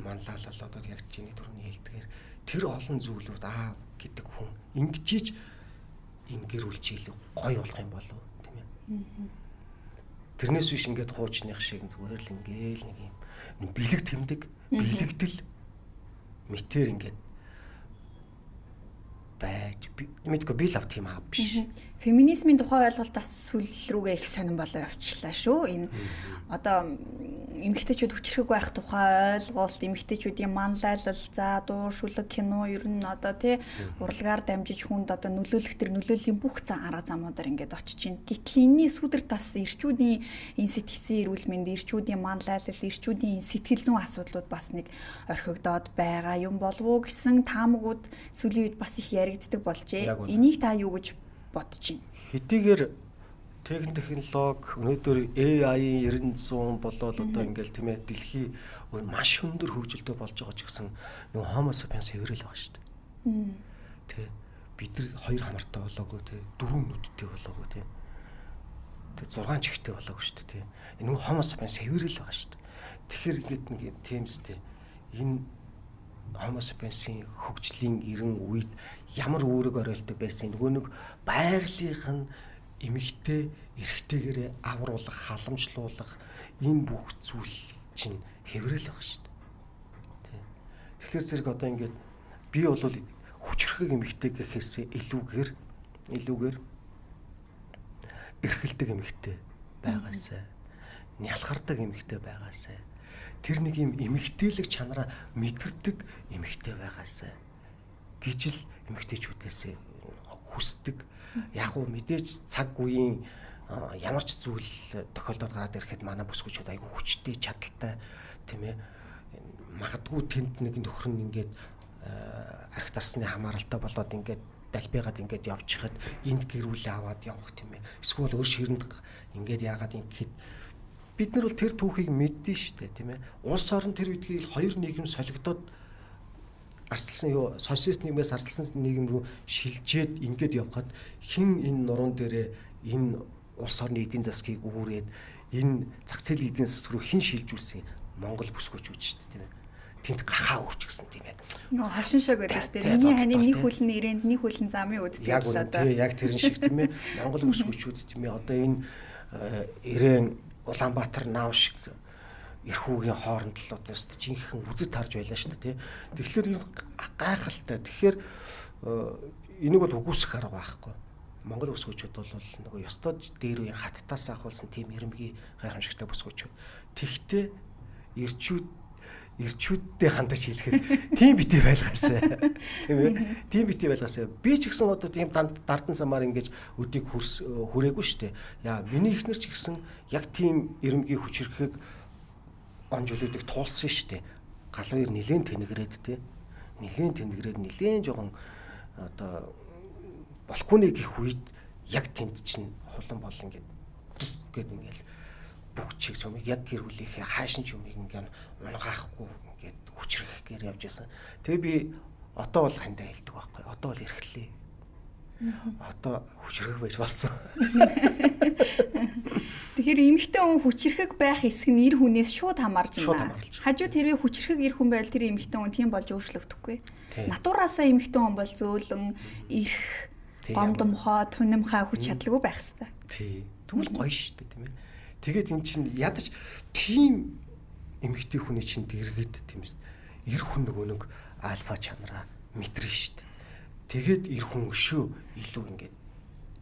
манлайлал одоо яг чиний түрүүний хэлдгээр тэр олон зүйлүүд аав гэдэг хүн ингэжиж энэ гэр бүл чийлэг гоё болох юм болов тийм ээ. Тэрнээс биш ингээд хуучных шиг зүгээр л ингээл нэг юм бэлэг тэмдэг бэлэгдэл мэтэр ингээд байж мэдгүй би лав тийм аав биш. Феминизмын тухай ойлголт бас сүл рүүгээ их сонирн болоо явчлаа шүү. Энэ одоо эмэгтэйчүүд хүчрэг байх тухай ойлголт, эмэгтэйчүүдийн манлайлал, за дуу, шүлэг, кино ер нь одоо тий урлагаар дамжиж хүнд одоо нөлөөлөх төр нөлөөлийн бүх арга замуудаар ингээд очиж чинь. Гэтэл энэний сүдэр тас эрчүүдийн энэ сэтгцэн эрүүл мэнд, эрчүүдийн манлайлал, эрчүүдийн сэтгэл зүйн асуудлууд бас нэг орхигдоод байгаа юм болов уу гэсэн таамагуд сүүлийн үед бас их яригддаг болжээ. Энийг та юу гэж бодож байна? Хэдийгээр техник технологи өнөөдөр AI 900 болоод одоо ингээл тийм ээ дэлхий маш өндөр хөгжилтэй болж байгаа ч гэсэн нөгөө Homo sapiens хэврэл байгаа шүү дээ. Тэ бид нар хоёр хамартай болоогүй тэ дөрвөн нүдтэй болоогүй тэ. Тэ 6 чихтэй болоогүй шүү дээ тэ. Нөгөө Homo sapiens хэврэл байгаа шүү дээ. Тэгэхээр ингээд нэг тиймстэй энэ Homo sapiens-ийн хөгжлийн 90 үед ямар үүрэг оройлдог байсан нөгөө нэг байгалийнх нь эмэгтэй эрэгтэйгээрээ авруулах, халамжлуулах энэ бүх зүйл чинь хэврэл байгаа шүү дээ. Тэгэхээр зэрэг одоо ингээд би бол хүчрхэг эмэгтэй гэхээсээ илүүгээр эрхэлдэг эмэгтэй байгаасай, нялхардаг эмэгтэй байгаасай, тэр нэг юм эмэгтэйлэг чанараа мэдэрдэг эмэгтэй байгаасай гэж л эмэгтэйчүүдээс хүсдэг. Яг уу мэдээж цаг үеийн ямар ч зүйл тохиолдоод гараад ирэхэд манай бүсгүүчүүд айгүй хүчтэй чадaltaй тийм ээ магадгүй тэнд нэг нөхөр нь ингээд арх дарсны хамааралтай болоод ингээд далбигаад ингээд явж хахад энд гэрүүлээ аваад явах тийм ээ эсвэл өөр ширэнд ингээд яагаад ингээд бид нар бол тэр түүхийг мэддэн штэ тийм ээ улс орон тэр үедгийг хоёр нийгэм солигдоод арчилсан юу социалист нийгмээс арчилсан нийгэм рүү шилжээд ингээд явхад хэн энэ нуруунд дээрээ энэ улс орны эдийн засгийг үүрээд энэ зах зээлийн эдийн засаг руу хэн шилжүүлсэн Монгол бүсгүүчүүд шүү дээ тийм ээ тэнд гахаа үрчгсэн тийм ээ нөө хашин шиг байдаг шүү дээ миний ханы нэг хүлэн ирээнд нэг хүлэн замын үдтэй яг үнэ яг тэрэн шиг тийм ээ Монгол бүсгүүчүүд тийм ээ одоо энэ ирээн Улаанбаатар наав шиг эрхүүгийн хооронд л одоо жинхэнэ үзэд тарж байлаа шүү дээ. Тэгэхээр энэ гайхалтай. Тэгэхээр энийг бол үгүйсэх арга байхгүй. Монгол бүсгүүчүүд бол нөгөө ёстой дээр үеийн хаттаас ахуулсан тийм эрэмгийн гайхамшигтай бүсгүүчүүд. Тэгтээ эрчүүдтэй хандаж хэлэхэд тийм битээ байлгаасай. Тийм ээ. Тийм битээ байлгаасай. Би ч гэсэн одоо тийм дардан замаар ингэж өдийг хүрээгүй шүү дээ. Яа, миний эхнэр ч гэсэн яг тийм эрэмгийн хүчрэхийг онжуулуудыг туулсан шүү дээ. Галуур нилээн тэнэгрээд те. Нилээн жоохон одоо болохгүй нэг их үед яг тэнд чинь бол ингээд ингээл бүх чиг сумыг яг гэр бүлийнхээ хаашин ч юмыг ингээд унгаахгүй ингээд хүчрэхээр явж байсан. Тэгээ би одоо бол хандаа хэлдэг байхгүй. Одоо бол эрхлээ. Одоо хүчрэх байж болсон. Тэгэхээр эмэгтэй хүн хүчрэхэг байх хэсэг нь эр хүнээс шууд хамаарч байна. Хажууд хэрвээ хүчрэхэг эр хүн байвал тэр эмэгтэй хүн тийм болж өөрчлөгдөхгүй. Натураасаа эмэгтэй хүн бол зөөлөн, эрх, гомдомхой, тунимхай хүч чадлагүй байх хэвээр. Тий. Тэгвэл гоё шүү дээ, тийм ээ. Тэгээд эн чинь ядаж тийм эмэгтэй хүний чинь дэргэд тийм ээ. Эр хүн нөгөө нэг альфа чанараа мэдрэн шүү дээ. Тэгээд эр хүн өшөө илүү ингээд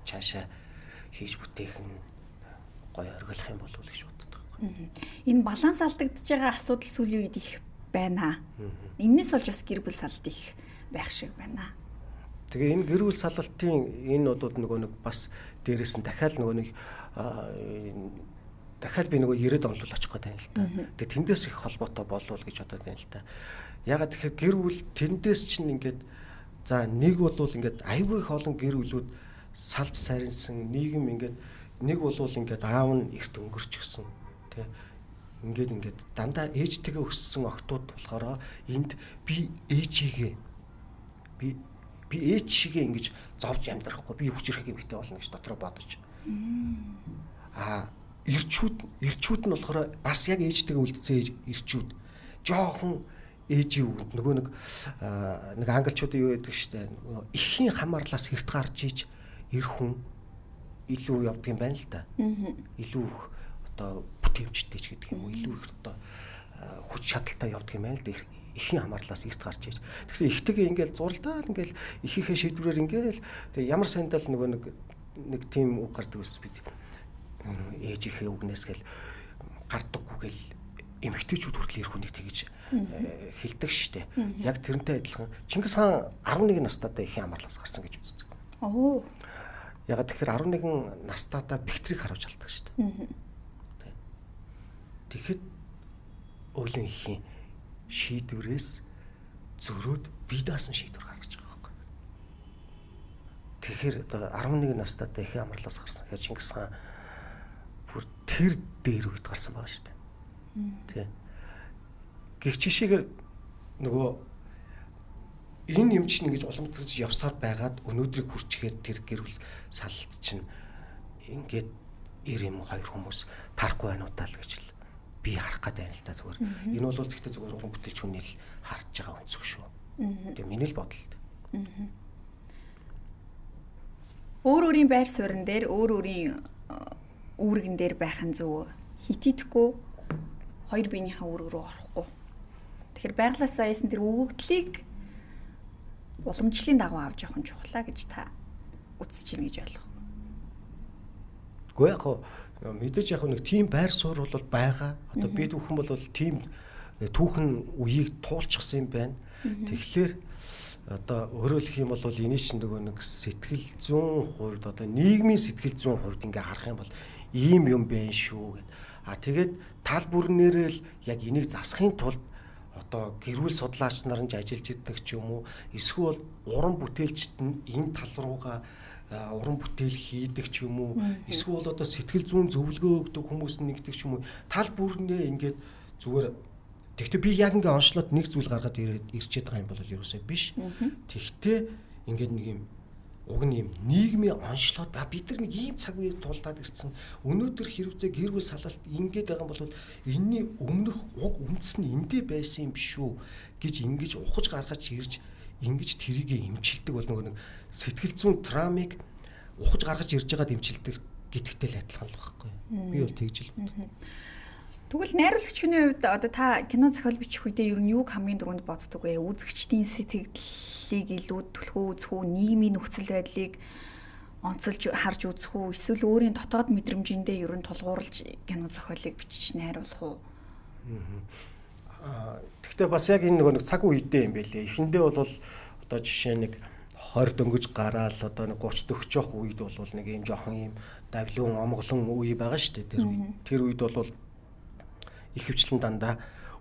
цаашаа хийж бүтээх нь гоё оргилох юм болов уу гэж боддог байхгүй. Энэ баланс алдагдж байгаа асуудал сүүлийн үед их байна. Энээс болж бас гэр бүл салт их байх шиг байна. Тэгээ энэ гэр бүл салалтын энэ удууд нөгөө нэг бас дээрээс нь дахиад нөгөө нэг дахиад би нөгөө 90-д онлол очих гээд байна л та. Тэгээ тэндээс их холбоотой болов уу гэж бодоод байна л та. Ягаад тэгэхээр гэр бүл тэндээс чинь ингээд за нэг бол ингээд аюулгүй их олон гэр бүлүүд салж сарнсан нийгэм ингээд нэг бол ингээд аав нь эрт өнгөрч гисэн тий ингээд дандаа ээжтэйгээ өссөн охтууд болохоор энд би ээжигээ би ээж шигээ ингэж зовж амьдрахгүй би хүчрэхэг эмэгтэй болно гэж дотроо бодож эрчүүд нь болохоор бас яг ээжтэйгээ үлдсэн эрчүүд жоохон ээжийн үгэнд нөгөө нэг англичуудын юу гэдэг штэ эхийн хамаарлаас эрт гарч иж эр хүн илүү явдаг юм байна л да. Илүү их одоо бүтээмжтэй ч гэдэг юм уу илүү их одоо хүч чадалтай явдаг юм байна л да. Эхийн хамаарлаас эрт гарч иж. Тэгэхээр ихтэйгээ ингээл зуралдаад ингээл ихийнхээ шийдвэрээр ингээл тэгээ ямар сандал нөгөө нэг тийм үг гардаг ус бид ээжийнхээ үгнээс гэл гардаггүй гэл эмэгтэйчүүд хүртэл эр хүнийг тэгж хэлдэг штэ. Яг тэрнтэй адилхан Чингис хаан 11 настайдаа эхийн хамаарлаас гарсан гэж үздэг. Оо. Ягаад тэгэхээр 11 настайдаа бэхтрийг харуулж алдаг шүү дээ. Тэгэхэд уулын ихийн шийдвэрээс зөрөөд бие даасан шийдвэр гаргаж байгаа байхгүй. Тэгэхээр одоо 11 настайдаа ихийн амарлаас гарсан. Тэгэхээр Чингис хаан бүр тэр дээр үед гарсан байгаа шүү дээ. Тэ. Гэх жишээгээр нөгөө энэ юм чинь ингэж уламжлаж явсаар байгаад өнөөдрийг хүрчихэд тэр гэр бүл салалт чинь ингээд эр юм хоёр хүмүүс тарахгүй байна уу таа л гэж л би харах гээд байна л да зүгээр. Энэ бол гэхдээ зүгээр уран бүтээлч хүний л харж байгаа өнцөг шүү. Тэгээ миний л бодол. Өөр өөрийн байр суурин дээр өөр өөрийн үүргэн дээр байх нь зөв. Хитэтгэхгүй хоёр биенийхээ үүрэг рүү орохгүй. Тэгэхээр байглаасаа яасан тэр өгөгдлийг уламжлалын дагуу авч явах нь чухлаа гэж та үзэж байна гэж ойлгох. Гэхдээ яг мэдээж яг нэг тийм байр суурь бол байгаа. Одоо бид бүхэн бол тийм түүхэн үеийг туулчихсан юм байна. Тэгэхээр одоо өөрөөр хэлэх юм бол энэ чинь нөгөө нэг сэтгэл зүйн хувьд одоо нийгмийн сэтгэл зүйн хувьд ингээ харах юм бол ийм юм байна шүү гэд. Тэгээд тал бүрнээрээ л яг энийг засахын тулд одоо гэр бүл судлаач нар нь ажиллаж идэх ч юм уу эсвэл уран бүтээлчд нь энэ тал руугаа уран бүтээл хийдэг ч юм уу эсвэл одоо сэтгэл зүйн зөвлөгөө өгдөг хүмүүс нэгдэг ч юм уу тал бүрнээ ингээд зүгээр тэгтээ би яг ингээ онцлоод нэг зүйл гаргаад ирчээд байгаа юм бол ерөөсөө биш. Тэгтээ ингээд нэг юм уг нь юм нийгмийн онцлоод бид нар нэг ийм цаг үеийг тулдаад ирсэн. Өнөөдөр хэрэгцээ гэр бүл салалт ингээд байгаа юм бол энэний өмнөх уг үндэс нь эндээ байсан юм биш үү гэж ингэж ухаж гаргаж ирж ингэж тэрийг эмчилдэг бол нөгөө нэг сэтгэл зүйн травмыг ухаж гаргаж ирж байгаа дэмчилдэг гэдэгтэй л адилхан л байхгүй. Би бол тэгж л бод. Тэгвэл найруулагчны хувьд одоо та кино зохиол бичих үедээ ер нь юуг хамгийн дөрөнд боддог вэ? Үзэгчдийн сэтгэлийг илүү түлхүү үзэх үү, нийгмийн нөхцөл байдлыг онцолж харж үзэх үү, эсвэл өөрийн дотоод мэдрэмжиндээ ер нь тулгуурлаж кино зохиолыг бичиж найруулах уу? Гэхдээ бас яг энэ нэг цаг үедээ юм байлээ. Эхэндээ бол одоо жишээ нэг 20 дөнгөж гараал одоо нэг 30 40 үед бол нэг юм жоохон юм давлуун омглон үе байгаа шүү дээ. Тэр үед бол их хвчлэн дандаа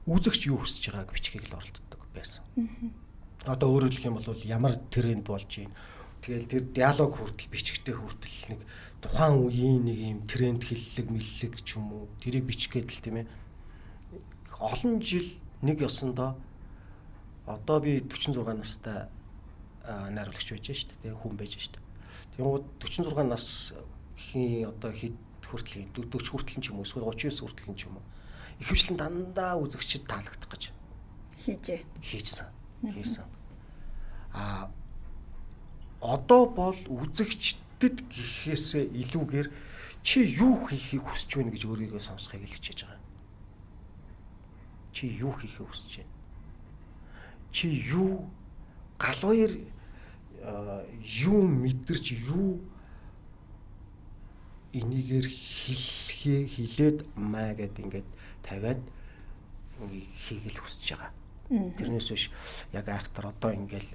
үзэгч юу хүсэж байгааг бичгийг л оролддог байсан. Одоо өөрөөр хэлэх юм бол ямар тренд болж байна. Тэгэл тэр диалог хүртэл бичгтэй хүртэл нэг тухайн үеийн нэг юм тренд хиллэг мэллэг ч юм уу тэрийг бичих гээд л тийм ээ. Олон жил нэг ёсондоо одоо би 46 настай найруулагч байж штэ тийм хүн байж штэ. Тэнгууд 46 нас хийн одоо хэд хүртэл 40 хүртэл ч юм уу эсвэл 39 хүртэл ч юм уу ихэвчлэн дандаа үзэгчд таалагдах гэж хийжсэн. Одоо бол үзэгчдэд гэхээсээ илүүгээр чи юу хийхийг хүсэж байна гэж өөрийгөө сонсхийг л хичээж байгаа. Чи юу хийхийг хүсэж байна? Чи юу галуур юу мэдэрч юу энийгээр хилээд маа гэд ингээд тавиад хийх л хүсэж байгаа. Тэрнээс биш яг айхтар одоо ингээл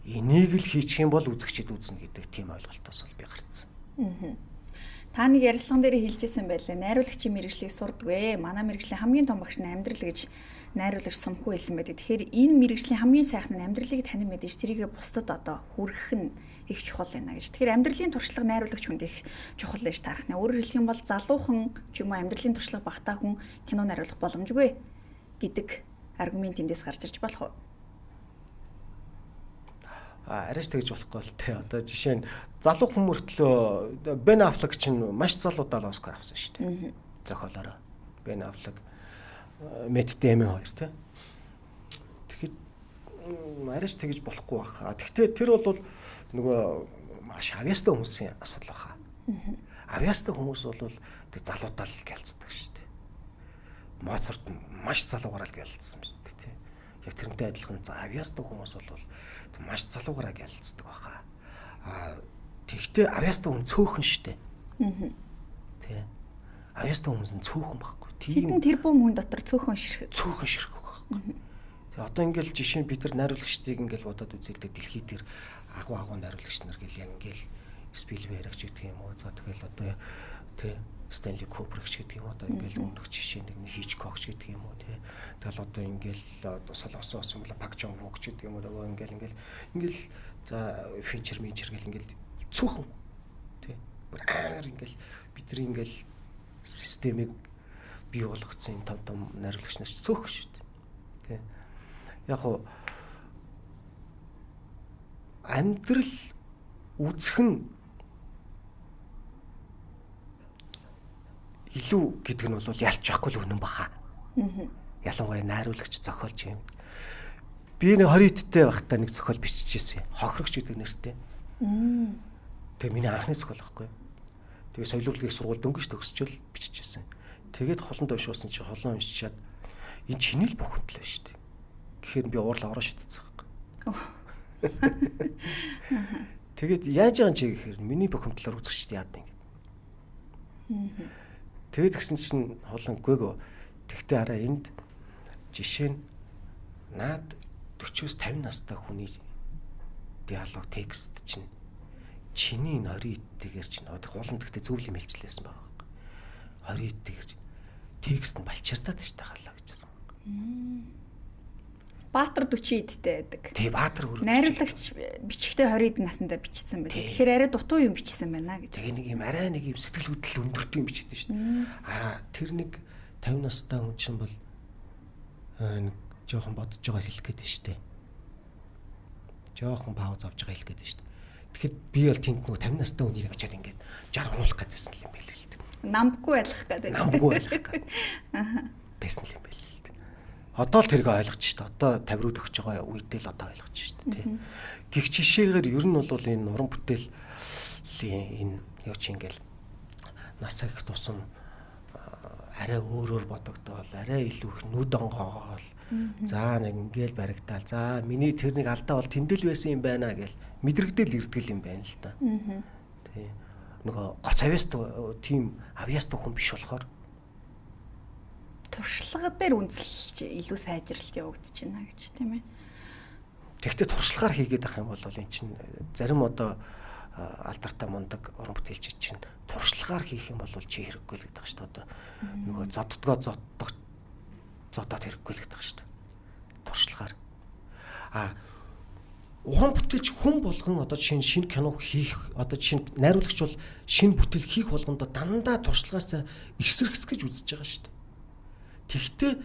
энийг л хийчих юм бол үзэгчд үзнэ гэдэг тийм ойлголтоос бол би гарцсан. Та нэг ярилцлаган дээр хэлжсэн байлаа. Найруулагчийн мэргэжлийг сурдгүй. Манай мэргэжлийн хамгийн том багш нь амьдрал гэж найруулагч Сумхүү хэлсэн байдаг. Тэгэхээр энэ мэргэжлийн хамгийн сайхан нь амьдралыг танин мэдээж тэрийгэ бусдад одоо хүргэх нь их чухал байна гэж. Тэгэхээр амьдралын туршлага найруулагч хүнд их чухал байж таарах нэ. Өөрөөр хэлэх юм бол залуухан ч юм уу амьдралын туршлага багтаа хүн кино найруулах боломжгүй гэдэг аргумент эндээс гарч ирж болох уу? Арайч тэгж болохгүй л те. Одоо жишээ нь залуу хүн мөртлөө Бен Аффлек чинь маш залуудаа Оскар авсан шүү дээ. Зохиолоороо. Бен Аффлек, Мэтт Дэймон хоёр те. Тэгэхэд арайч тэгж болохгүй баха. Гэхдээ тэр бол нөгөө маш авьяастай хүмүүсийн асуудал баха. Авьяастай хүмүүс бол тэг залуудаа л гэлцдэг шүү дээ. Моцарт маш залуугаараа л гэлцсэн юм шүү дээ те. Яг тэрнтэй адилхан авьяастай хүмүүс бол маш залуугаараа гялцдаг баха. Тэгтээ авьяастай хүн цөөхөн штэ. Тэ. Авьяастай хүмүүс нь цөөхөн байхгүй. Тийм тэрбум хүн дотор цөөхөн ширхэг байхгүй. Тэгээ одоо ингээл жишээ нь бид нар найруулагчдыг ингээл бодоод үзэлдэ дэлхий дээр агуу найруулагч нар гэл яг ингээл Спилберг ч гэдэг юм уу. За тэгэл одоо тэ Стэнли Кубрик ч гэдэг юм одоо ингээл өмнөх жишээ нэг Хичкок ч гэдэг юм уу тий. Тэгэл одоо ингээл одоо солонгосоос юм бол Пак Жон Вук ч гэдэг юм уу ингээл за Финчер гэл ингээл цөөхөн тий. Бүр аар ингээл бидний ингээл системийг бий болгоцсон том найруулагч нар ч цөөхөн шүү дээ. Тий. Яг хуу амьдрал үзэх нь илүү гэдэг нь бол ялч байхгүй л үнэн баха. Ялангуяа найруулагч зохиолч юм. Би нэг 20 эдтэй байхдаа нэг зохиол биччихсэн. Хохрогч гэдэг нэртэй. Тэгээ миний анхны зохиол байхгүй. Тэгээ соёл урлагийн сургууль дөнгөж төгсчөөл биччихсэн. Тэгээд холонд уншуулсан чи холон уншичаад энэ чиний л бухимдал байна шүү дээ. Гэхээр би уурлаа ороо шидчихсэн байхгүй. Тэгээд яаж байгаа юм чи гэхээр миний бухимдлаар үзэгчд яад ингэ. Тэгээд гисэн чинь холонгойг тэгтээ араа энд жишээ нь наад 40-50 настай хүний диалог текст чинь чиний 20 эдтэйгээр чинь холонд тэгтээ зөвлөм хэлжлээсэн байгаа байхгүй. 20 эдтэйгээр текст нь балчирдаад штэ халаа гэж. Баатар 40 эдтэй байдаг. Тий Баатар хөрөг. Найруулагч бичгтээ 20 эд наснда бичсэн байдаг. Тэгэхээр арай дутуу юм бичсэн байна гэж. Тэгээ нэг юм арай нэг юм сэтгэл хөдлөл өндөртэй юм бичдэг шүү дээ. Тэр нэг 50 настай хүн чинь бол нэг жоохон бодож байгаа хэлэх гээд шүү дээ. Жоохон пауз авч байгаа хэлэх гээд шүү дээ. Тэгэхэд би бол тэнд нөгөө 50 настай хүнийг очиад ингээд 60 унуулах гэдсэн юм байл л дээ. Намбгүй байлгах гэдэг. Намбгүй байлгах гэдэг. Байсан юм байл. Одоо л тэрийг ойлгож шүү дээ. Одоо тавирууд өгч байгаа үедээ л одоо ойлгож шүү дээ. Гэх жишээгээр ер нь бол энэ уран бүтээлийн энэ юу ч ингээл нас их тусам арай өөрөөр бодогдоол, арай илүү их нүд онгоол. За нэг ингээл баригдаал. За миний тэр нэг алдаа бол тэндэл байсан юм байна гэл мэдрэгдэл ирдгэл юм байна л да. Тий. Нөгөө гоц авьяастай тийм авьяастай хүн биш болохоор туршлага дээр үнэлж илүү сайжралт явагдаж байна гэж тийм ээ. Тэгвэл туршлагаар хийгээд ах юм бол эн чинь зарим одоо алдартай мундаг уран бүтээлч чинь туршлагаар хийх юм бол чи хэрэггүй л гэдэг ба шүү дээ. Одоо нөгөө зодоод хэрэггүй л гэдэг ба шүү дээ. Туршлагаар. уран бүтээлч хүн болгон одоо шинэ кино хийх одоо шинэ найруулагч бол шинэ бүтээл хийх болгондоо дандаа туршлагаас эсрэгс гэж үзэж байгаа шүү дээ. Тэгвэл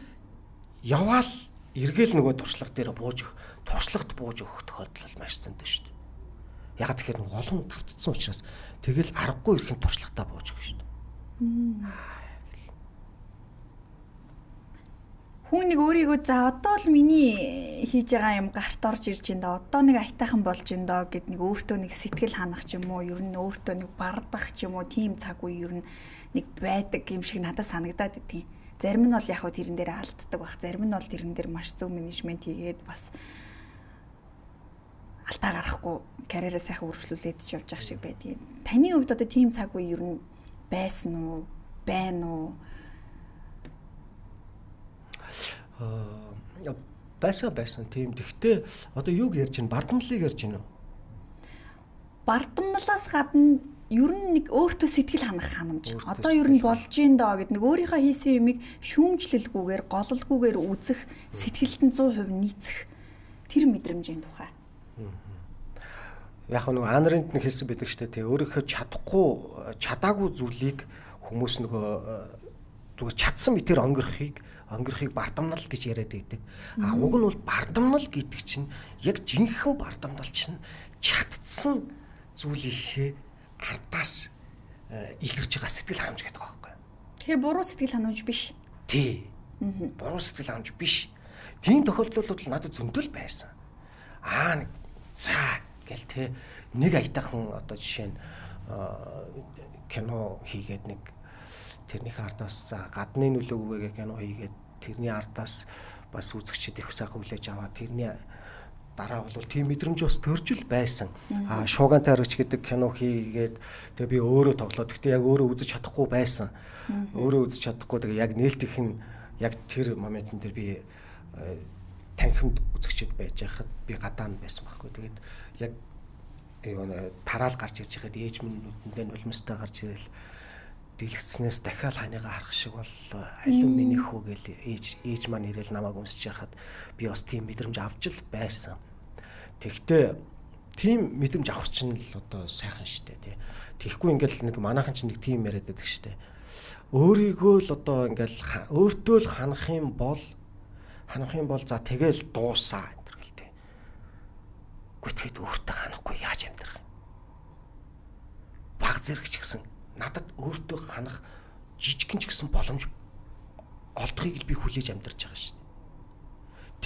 яваал эргээл нөгөө туршлага дээр бууж өгөх, туршлагт бууж өгөх тохиолдол маш зөндөө шүү дээ. Яг тэгэхээр нөгөө олон давтцсан учраас тэгэл аргагүй ирэхэн туршлагатаа бууж өгөх шүү дээ. Хүн нэг өөрийгөө за одоо л миний хийж байгаа юм гарт орж ирж байна да. Одоо нэг аятайхан болж байна да гэд нэг өөртөө нэг сэтгэл ханах ч юм уу, ер нь өөртөө нэг бардах ч юм уу, тийм цаг үе ер нь нэг байдаг юм шиг надад санагдаад идэв. Зарим нь бол яг хөө тэрэн дээр алддаг баг. Зарим нь бол тэрэн дээр маш зөв менежмент хийгээд бас алдаа гарахгүй карьераа сайхан үргэлжлүүлээд ч явж байгаа шиг байдیں۔ Таны хувьд одоо тийм цаг үе ер нь байсан уу? Байна уу? Байсан тийм. Тэгтээ одоо юуг ярьж байна? Бардамналыг ярьж байна уу? Бардамналаас гадна ер нь нэг өөртөө сэтгэл ханах ханамж. Одоо ер нь болж гин доо гэд нэг өөрийнхөө хийсэн юмыг шүүмжлэлгүйгээр, гололгүйгээр үзэх, сэтгэлтэн 100% нийцэх тэр мэдрэмжийн тухай. Яг нөгөө Анринд нэг хэлсэн байдаг шүү дээ. Өөрийнхөө чадаагүй зүйлийг хүмүүс нөгөө зүгээр чадсан мэтэр онгирохыг бардамнал гэж яриад байдаг. Уг нь бол бардамнал гэдэг чинь яг жинхэнэ бардамнал чинь чадсан зүйлийнхээ ардаас илэрж байгаа сэтгэл ханамж гэдэг байгаа байхгүй. Тэгэхээр буруу сэтгэл ханамж биш. Тий. Буруу сэтгэл ханамж биш. Тийм тохиолдолд надад зөндөл байсан. Нэг за гэл те нэг аятайхан одоо жишээ нь кино хийгээд нэг тэрнийхээ ардаас гадны нөлөөгүйгээ кино хийгээд тэрний ардаас бас үзэгчид их сайхан хүлээж аваад тэрний дараа бол тийм мэдрэмж бас төржил байсан. Шууган тайрагч гэдэг кино хийгээд тэгээ би өөрөө тоглоод гэхдээ яг өөрөө үзэж чадахгүй байсан. Өөрөө үзэж чадахгүй тэгээ яг нээлтийнх нь яг тэр моментын дээр би танхимд үзэгчд байж байхад би гадаа нь байсан байхгүй. Тэгээд яг тараал гарч ирж байхад ээж минь нүдэндээ нулимстай гарч ирэл дэлгэцснээс дахиад ханийгаа харах шиг бол алюминий хүү гэл ээж маань ирэл намайг өмсөж яхад би бас тийм мэдрэмж авч л байсан. Тэгтээ тийм мэдрэмж авах чинь л одоо сайхан штэ тий. Тэгэхгүй ингээл нэг манайхан чинь нэг тийм яриад байдаг штэ. Өөрийгөө л одоо ингээл өөртөө л ханах юм бол за тэгэл дуусаа энэ гэл тий. Гэхдээ өөртөө ханахгүй яаж амьдрах юм? Баг зэрэгч гэсэн надад өөртөө ханах жижигхэн ч гэсэн боломж олдохыг л би хүлээж амьдарч байгаа шүү дээ.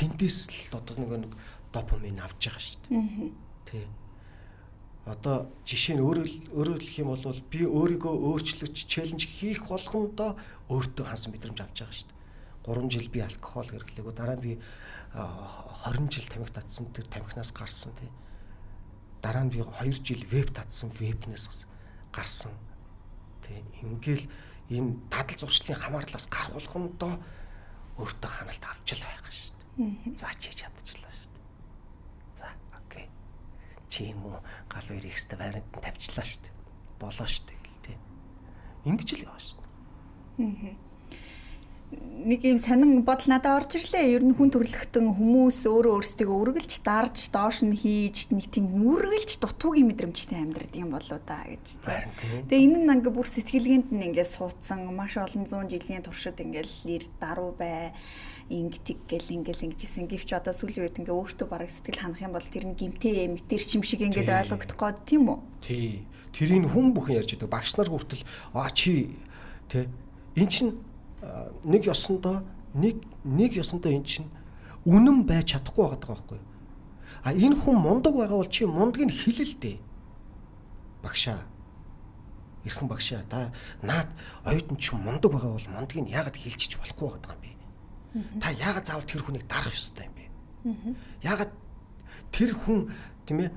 Тэндээс л одоо нэг допамин авч байгаа шүү дээ. Тий. Одоо жишээ нь өөрөөр хэлэх юм бол би өөрийгөө өөрчлөж челленж хийх болгондоо өөртөө хансан мэдрэмж авч байгаа шүү дээ. 3 жил би алкогол хэрэглээгөө дараа нь би 20 жил тамхи татсан тэр тамхинаас гарсан тий. Дараа нь би 2 жил веб татсан вебнээс гарсан. Тэг ингээл энэ дадал зуршлын хамаарлаас гарах болгондоо өөртөө ханалт авч л байгаа шүү дээ. За чи чадчихлаа шүү дээ. За окей. Чи юм уу гал хоёрыг өстө байранд нь тавьчлаа шүү дээ. Болоо шүү дээ гэл тээ. Ингэж л яваа шүү дээ. Нэг юм сонин бодол надад орж ирлээ. Ер нь хүн төрлөختөн хүмүүс өөрөө өөрсдийгөө үргэлж дарж доош нь хийж нэг тийм үргэлж дутуугийн мэдрэмжтэй амьдраад юм болоо да гэж тийм. Тэгээ энэ нь ингээ бүр сэтгэлгээнд нь ингээ суудсан маш олон 100 жилийн туршид ингээл даруу бай ингэдэг гэл ингэжсэн гэвч одоо сүүлийн үед ингээ өөртөө бараг сэтгэл ханах юм бол тэр нь гимтэй мэтэрчим шиг ингээд ойлгогдох гээд тийм үү? Тий. Тэрийг хүн бүхэн ярьж байдаг. Багш нар хүртэл чи тий эн чин нэг ёсондоо эн чинь үнэн байж чадахгүй байгаа байхгүй. Энэ хүн мундаг байгаа бол чи мундгийг хэлэл дээ. Багшаа. Ирхэн багшаа та наад оюутан ч мундаг байгаа бол мундгийг яагаад хэлчих болохгүй байгаа юм бэ? Та яагаад заавал тэр хүнийг дарах ёстой юм бэ? Яагаад тэр хүн тийм ээ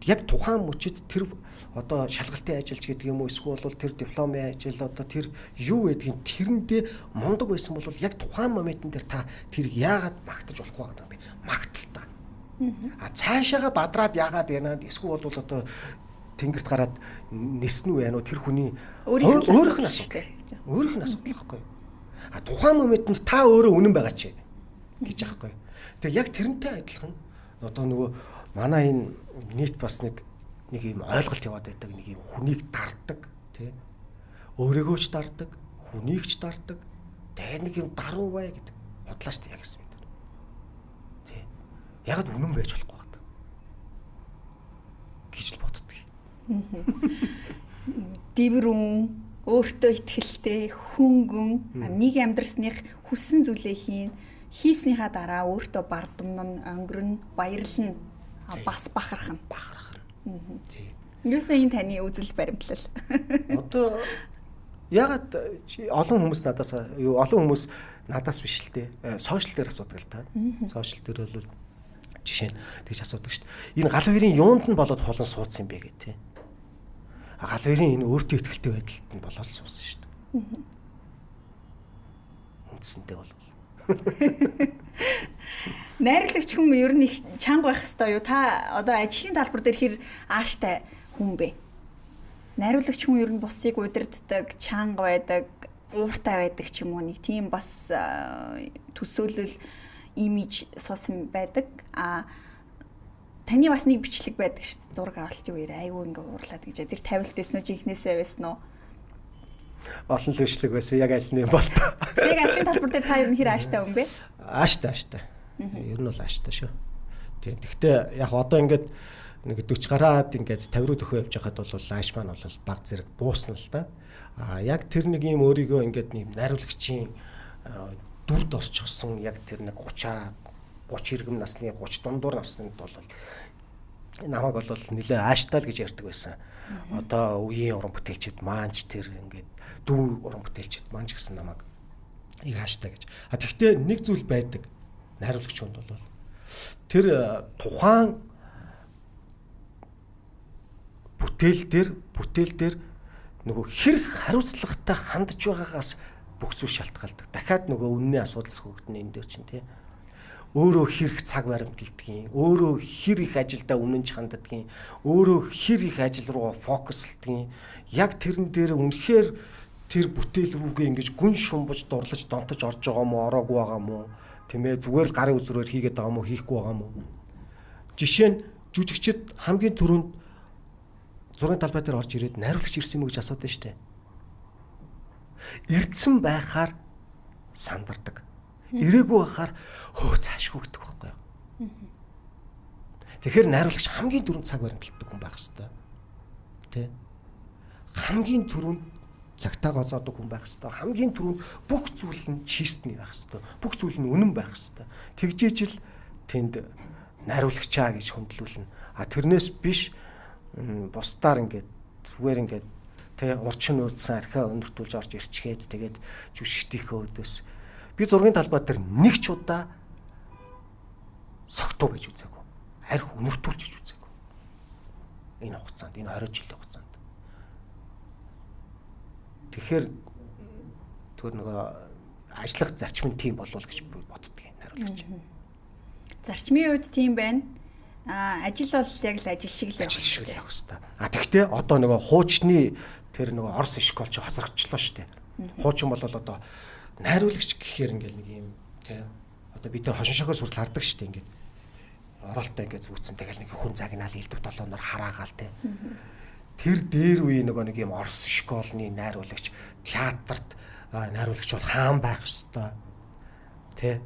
яг тухайн мөчид тэр одоо шалгалтын ажилч гэдэг юм уу эсвэл тэр дипломын ажил одоо тэр юу гэдгийг тэрэндээ мундаг байсан бол яг тухайн моментын дээр та тэр яагаад магтаж болохгүй байгаа юм бэ? Магталтаа. Цаашаага бадраад яагаад янаад эсвэл бол одоо тэнгэрт гараад ниснүү яа нөө тэр хүний өөрөх нь асуудал. Өөрөх нь асуудал байхгүй. Тухайн моментод та өөрөө үнэн байгаа чи гэж аахгүй. Тэгээ яг тэрнтэй адилхан одоо нөгөө манай энэ нийт бас нэг юм ойлголт яваад байдаг, нэг юм хүнийг дарддаг тий. Өөрийгөө ч дарддаг, хүнийг ч дарддаг. Тэгээ нэг юм даруу бай гэдэг. Хотлаа штэ яг гэсэн юм. Тий. Ягд үнэн байж болохгүй гэдэг. Гэж л боддог. Дэврүүн, өөртөө итгэлтэй, хөнгөн, нэг амьдрсных хүссэн зүйлээ хийснийхаа дараа өөртөө бардамнан, өнгөрн, баярлна, бас бахархна. Тий. Юусе энэ таны үзэл баримтлал. Одоо ягаад олон хүмүүс надаас биш л дээ. Сошиал дээр асуудаг л та. Сошиал дээр бол жишээ нь тэгж асуудаг шүү дээ. Энэ гал хоёрын юунд нь болоод холон суудсан юм бэ гэх тээ. Гал хоёрын энэ өөртөө ихтэй байдалд нь болоод суусан шүү дээ. Үндсэндээ бол найрлагч хүн ер нь их чанга байх хэвээр юу? Та одоо ажлын талбар дээр хэр ааштай хүн бэ? Найруулагч хүн ер нь бусдыг удирддаг, чанга байдаг, ууртай байдаг ч юм уу, нэг тийм бас төсөөлөл имиж суусан байдаг. Таны бас нэг бичлэг байдаг шүү дээ. Зураг авалтын үеэр айгүй ингээ уурлаад гэж. Тэр тавилт дэсэн үү, жинхнээсээ байсан уу? Олон л бичлэг байсан. Яг аль нь бол тоо. Яг ажлын талбар дээр та ер нь хэр ааштай хүн бэ? Ааштай. Ер нь бол ааштай шүү. Тийм. Гэхдээ яг одоо ингээд нэг 40 гараад ингээд 50 руу төхөө явж байхад бол ааш маань бол баг зэрэг буусна л да. Яг тэр нэг юм өөрийгөө ингээд нэг найруулагчийн дүрд орчихсон яг тэр нэг 30 иргэм насны 30 дундуур наснд бол намайг бол нэлээ ааштай л гэж ярьдаг байсан. Одоо үеийн уран бүтээлчд маанч тэр ингээд дүү уран бүтээлчд маанч гэсэн намайг их ааштай гэж. Тэгэхдээ нэг зүйл байдаг. Найруулагч хүнд бол тэр тухайн бүтээл дээр нөгөө хэрэг хариуцлагатай хандж байгаагаас бүх зүйл шалтгаалдаг. Дахиад нөгөө үнний асуудал сөхөгдөн энэ дээр чинь тий. Өөрөө хэрэг цаг баримталдгийн, өөрөө хэр их ажилдаа үнэнч ханддгийн, өөрөө хэр их ажил руу фокуслдгийн. Яг тэрэн дээр үнэхээр тэр бүтээл рүүгээ ингэж гүн шумбаж, дурлаж, донтож орж байгаа мó, ороогүй байгаа мó, тийм ээ, зүгээр л гарын үзрээр хийгээд байгаа мó, хийхгүй байгаа мó. Жишээ нь жүжигчд хамгийн түрүүнд зургийн талбай дээр орж ирээд найруулагч ирсэн юм уу гэж асуудаг штэ. Ирдсэн байхаар сандардаг. Ирээгүй байхаар хөө цаашгүй гэдэг байхгүй юу. Тэгэхээр найруулагч хамгийн түрүүнд цаг баримталдаг хүн байх хэвээр. Тэ? Хамгийн түрүүнд цагтаа гоцоодог хүн байх хэвээр. Хамгийн түрүүнд бүх зүйл нь чистний байх хэвээр. Бүх зүйл нь үнэн байх хэвээр. Тэгжээж л тэнд найруулагчаа гэж хөндлүүлнэ. Тэрнээс биш бусдаар ингээд зүгээр ингээд тэ урчин уудсан архиа өндөртүүлж орж ирчгээд тэгээд жүжигчдийнхөө өдөөс би зургийн талбай дээр нэг ч удаа согтуу байж үзээгүй. Арх өнөртүүлж иж үзээгүй. Энэ хугацаанд, энэ 20 жилийн хугацаанд. Тэгэхээр тэр нөгөө ажиллах зарчим нь тийм болов гэж боддөг юм найруулагч. Зарчмын үед тийм байна. Ажил бол яг л ажил шиг л явах хэрэгтэй. Тэгтээ одоо нөгөө хуучны тэр нөгөө Орос школ ч хоцрогчлоо шүү дээ. Хуучин бол одоо найруулагч гэхээр ингээл нэг юм тий. Одоо бид нар хошин шохоос хүртэл хардаг шүү дээ ингээд. Оролттой ингээд зүүцэн тэгэл нэг хүн загнаал илдэв толоноор хараагаал тий. Тэр дээр үе нөгөө нэг юм Орос школны найруулагч театрт найруулагч бол хаан байх ёстой. Тий.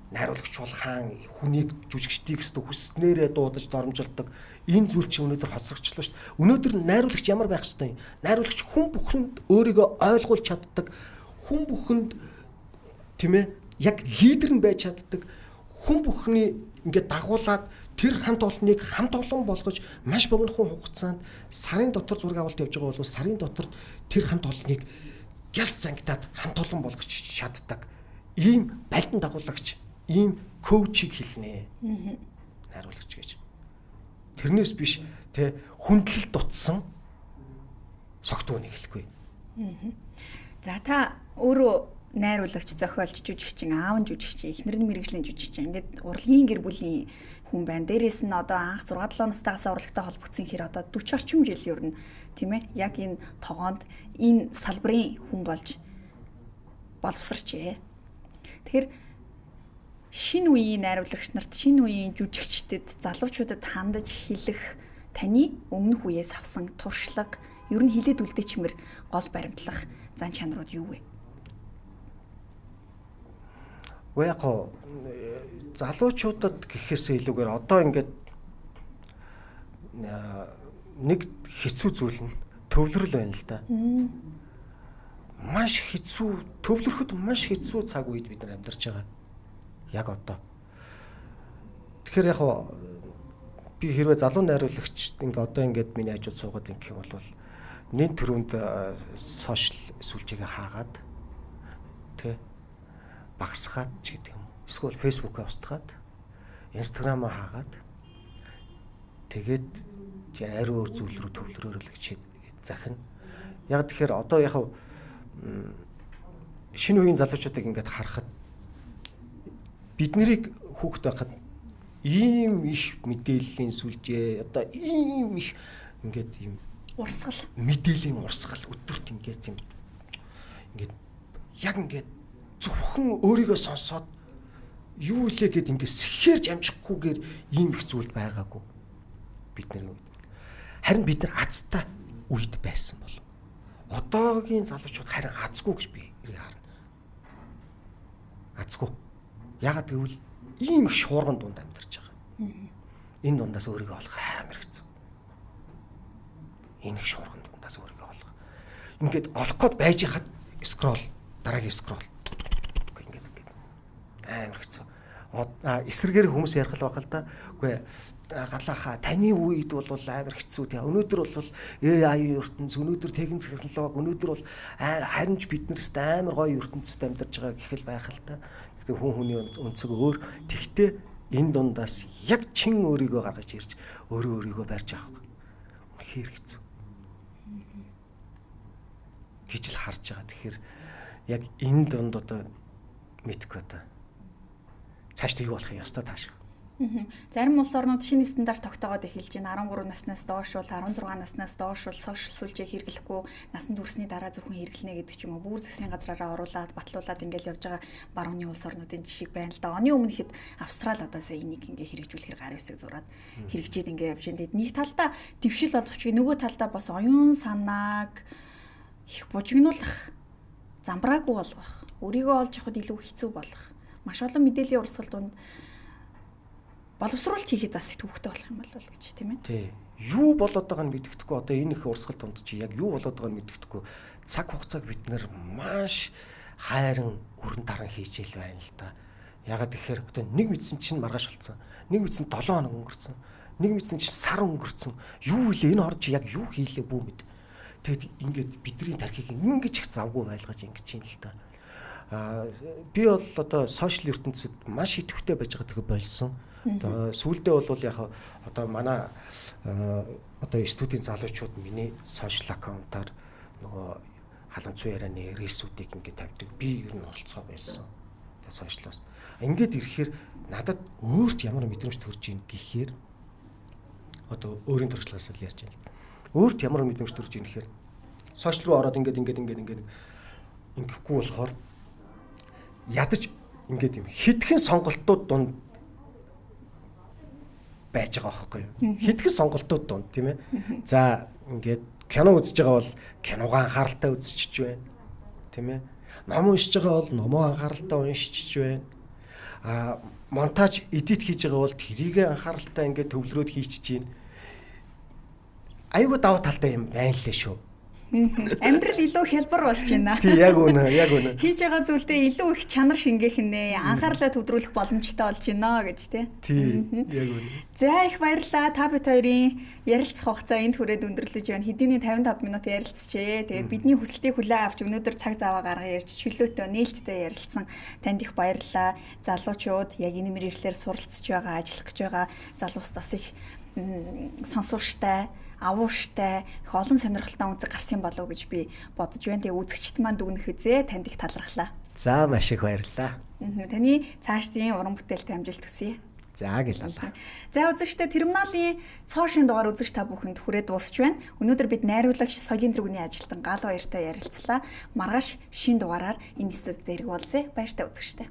Найруулагч бол хаан хүнийг жүжигчдийг өстө хүснээрээ дуудаж доромжилдог энэ зүйл чинь өнөөдөр хоцрогчлоо шүү дээ. Өнөөдөр найруулагч ямар байх ёстой юм? Найруулагч хүн бүхэнд өөрийгөө ойлгуулж чаддаг, хүн бүхэнд тийм ээ яг лидер нь байж чаддаг, хүн бүхний ингээд дагуулад тэр хамт олныг хамт олон болгож маш богинохон хугацаанд сарын дотор зураг авалт явж байгаа бол сарын дотор тэр хамт олныг гял зангидаад хамт олон болгож чаддаг ийм балдан дагуулагч, ийм коучийг хэлнэ. Найруулагч гэж. Тэрнээс биш тэ хүндлэл дутсан согтуунийг хэлэхгүй. За та өөрөө найруулагч, зохиолч, жүжигчин, аав нь жүжигчин, эхнэр нь мэрэгжлийн жүжигчин. Ингээд урлагийн гэр бүлийн хүн байна. Дээрээс нь одоо анх 6-7 настайгаас урлагтай холбогдсон хэр одоо 40 орчим жил ер нь тийм ээ яг энэ тогоонд энэ салбарын хүн болж боловсрчээ. Тэгэхээр шинэ үеийн найруулагч нарт, шинэ үеийн жүжигчдэд, залуучуудад хандаж хэлэх таны өмнөх үеэс авсан туршлага, ер нь хилээд үлдээчмэр гол баримтлах зан чанарууд юу вэ? Яг залуучуудад гэхээсээ илүүгээр одоо ингээд нэг хэцүү зүйл нь төвлөрөл байна л да. Маш хэцүү, төвлөрөхөд маш хэцүү цаг үед бид нар амьдарч байгаа. Яг одоо. Тэгэхээр би хэрвээ залуу найруулагч одоо ингээд миний хажууд суугаад ингэх юм бол нэг төрөнд сошиал сүлжээгээ хаагаад багсгаад ч гэдэг юм. Эсвэл фэйсбүүкээ устгаад, инстаграмаа хаагаад тэгээд ари өөр зүйл рүү төвлөрөөрөл гэж захина. Яг тэгэхээр одоо шинэ үеийн залуучуудыг ингээд харахад бид нарыг хүүхэд байхад ийм их мэдээллийн сүлжээ, одоо ийм их ингээд ийм урсгал, мэдээллийн урсгал өдөрт ингээд яг ингээд зөвхөн өөрийгөө сонсоод юу илээ гэд ингээд сэхэрж амжихгүйгээр ийм их зүйл байгаагүй бидний үед. Харин бид нар азтай үед байсан бол одоогийн залуучууд харин азгүй гэж би харна. Азгүй. Ягаад гэвэл ийм их шуурган дунд амьдарч байгаа. Энэ дундаас өөрийгөө олох амар хэцүү. Энэ их шуурган дундаас өөрийгөө олох. Ингээд олох гээд байж хаад скрол, дараагийн скрол амар хэцүү. Эсрэгээр хүмүүс ярих л байгаа л да. Үгүй галааха таны үед бол амар хэцүү тий. Өнөөдөр бол AI ертөнц, өнөөдөр техник технологи, өнөөдөр бол харимж биднээс амар гоё ертөнцид амьдарч байгаа гэх л байх л да. Гэхдээ хүн хүний өнцөг өөр. Тэгтээ энэ дундаас яг чин өөрийгөө гаргаж ирж өөрийгөө барьж авах. Үнэхээр хэцүү. Гэж л харж байгаа. Тэгэхээр яг энэ дунд одоо мэдхгүй одоо цаашдаа юу болох юм ёстой тааш. Зарим улс орнууд шинэ стандарт тогтоогоод эхэлж байна. 13 наснаас доош бол 16 наснаас доош бол сошиал сүлжээг хэрэглэхгүй, насанд хүрсний дараа зөвхөн хэрэглэнэ гэдэг ч юм уу. Бүр засгийн газраараа оруулаад, батлуулаад ингээл явж байгаа барууны улс орнуудын жишг байна л да. Оны өмнө хэд Австрали одоо сая энийг ингээ хэрэгжүүлэхээр гар үсэг зураад хэрэгжээд ингээ явж байна. Тэгэд нэг талдаа дэвшил боловч нөгөө талдаа бас оюун санааг их бужигнуулах, замбраагүй болгох, өөрийгөө олж авахд илүү хэцүү болгох. Маш олон мэдээллийн урсгал донд боловсруулалт хийхэд бас төвөгтэй болох юм бол гэж тийм ээ. Тий. Юу болоод байгааг нь мэддэхгүй одоо энэ их урсгал донд чи яг юу болоод байгааг нь мэддэхгүй цаг хугацааг бид нэр маш хайран өрн таран хийж ил байна л да. Ягаад гэхээр одоо нэг мэдсэн чинь маргааш болсон. Нэг мэдсэн 7 хоног өнгөрцөн. Нэг мэдсэн чинь сар өнгөрцөн. Юу илээ энэ орж яг юу хийлээ бүү мэд. Тэгэд ингээд бидний тархийг ингэж их завгүй байлгаж ингэж юм л да. Би бол одоо сошиал ертөнцид маш идэвхтэй байж байгаа тэгээ болсон. Одоо сүүлдээ бол яг одоо манай одоо студийн залуучууд миний сошиал аккаунтаар нөгөө халамцуу ярианы рилсүүдийг ингээд тавьдаг. Би ер нь оролцоо байсан. Тэгээ сошиалоос. Ингээд ирэхээр надад өөрт ямар мэдрэмж төрж ийн гэхээр одоо өөрийн туршлагаас л ярьж байна. Өөрт ямар мэдрэмж төрж ийн гэхээр сошиал руу ороод ингээд ингэхгүй болохоор ядаж ингээд юм хэдхэн сонголтууд дунд байж байгаа байхгүй юу? Хэдхэн сонголтууд дунд тийм ээ. За ингээд кино үзэж байгаа бол киногоо анхааралтай үзчихэж байна. Тийм ээ. Ном уншиж байгаа бол номоо анхааралтай уншиж байна. Монтаж эдит хийж байгаа бол тэрийг анхааралтай ингээд төвлөрөөд хийчихэж байна. Аюу давуу талтай юм байна лээ шүү. Амьдрал илүү хялбар болж байна. Тий, яг үнэ. Хийж байгаа зүйлдээ илүү их чанар шингээх нэ, анхаарлаа төвлөрүүлэх боломжтой болж байна гэж тий. Яг үнэ. За их баярлалаа. Та бид хоёрын ярилцах хугацаа энд хүрээд өндөрлөж байна. Хэдийний 55 минут ярилцчихээ. Тэгээ бидний хүсэлтийг хүлээн авч өнөөдөр цаг зав гаргаж ярьж чөлөөтэй нээлттэй ярилцсан танд их баярлалаа. Залуучууд яг энэ мэргэжлэр суралцж байгаа, ажиллах гэж байгаа залуус бас их сонсууштай, авууштай, их олон сонирхолтой үнцэг гарсан болов уу гэж би бодож байна. Тэгээ үзэгчд маань дүгнэх үзээ, танд их талархлаа. За маш их баярлалаа. Таны цаашдын уран бүтээлтэй амжилт хүсье. За гэлээ. За үзэгчдээ Терминалийн цоошин дугаар үзэгч та бүхэнд хүрээд дуусч байна. Өнөөдөр бид найруулагч Соёлын тэргүүний ажилтан Гал баяртай ярилцлаа. Маргааш шинэ дугаараар энэ студид ирэх болзээ. Баяртай үзэгчдээ.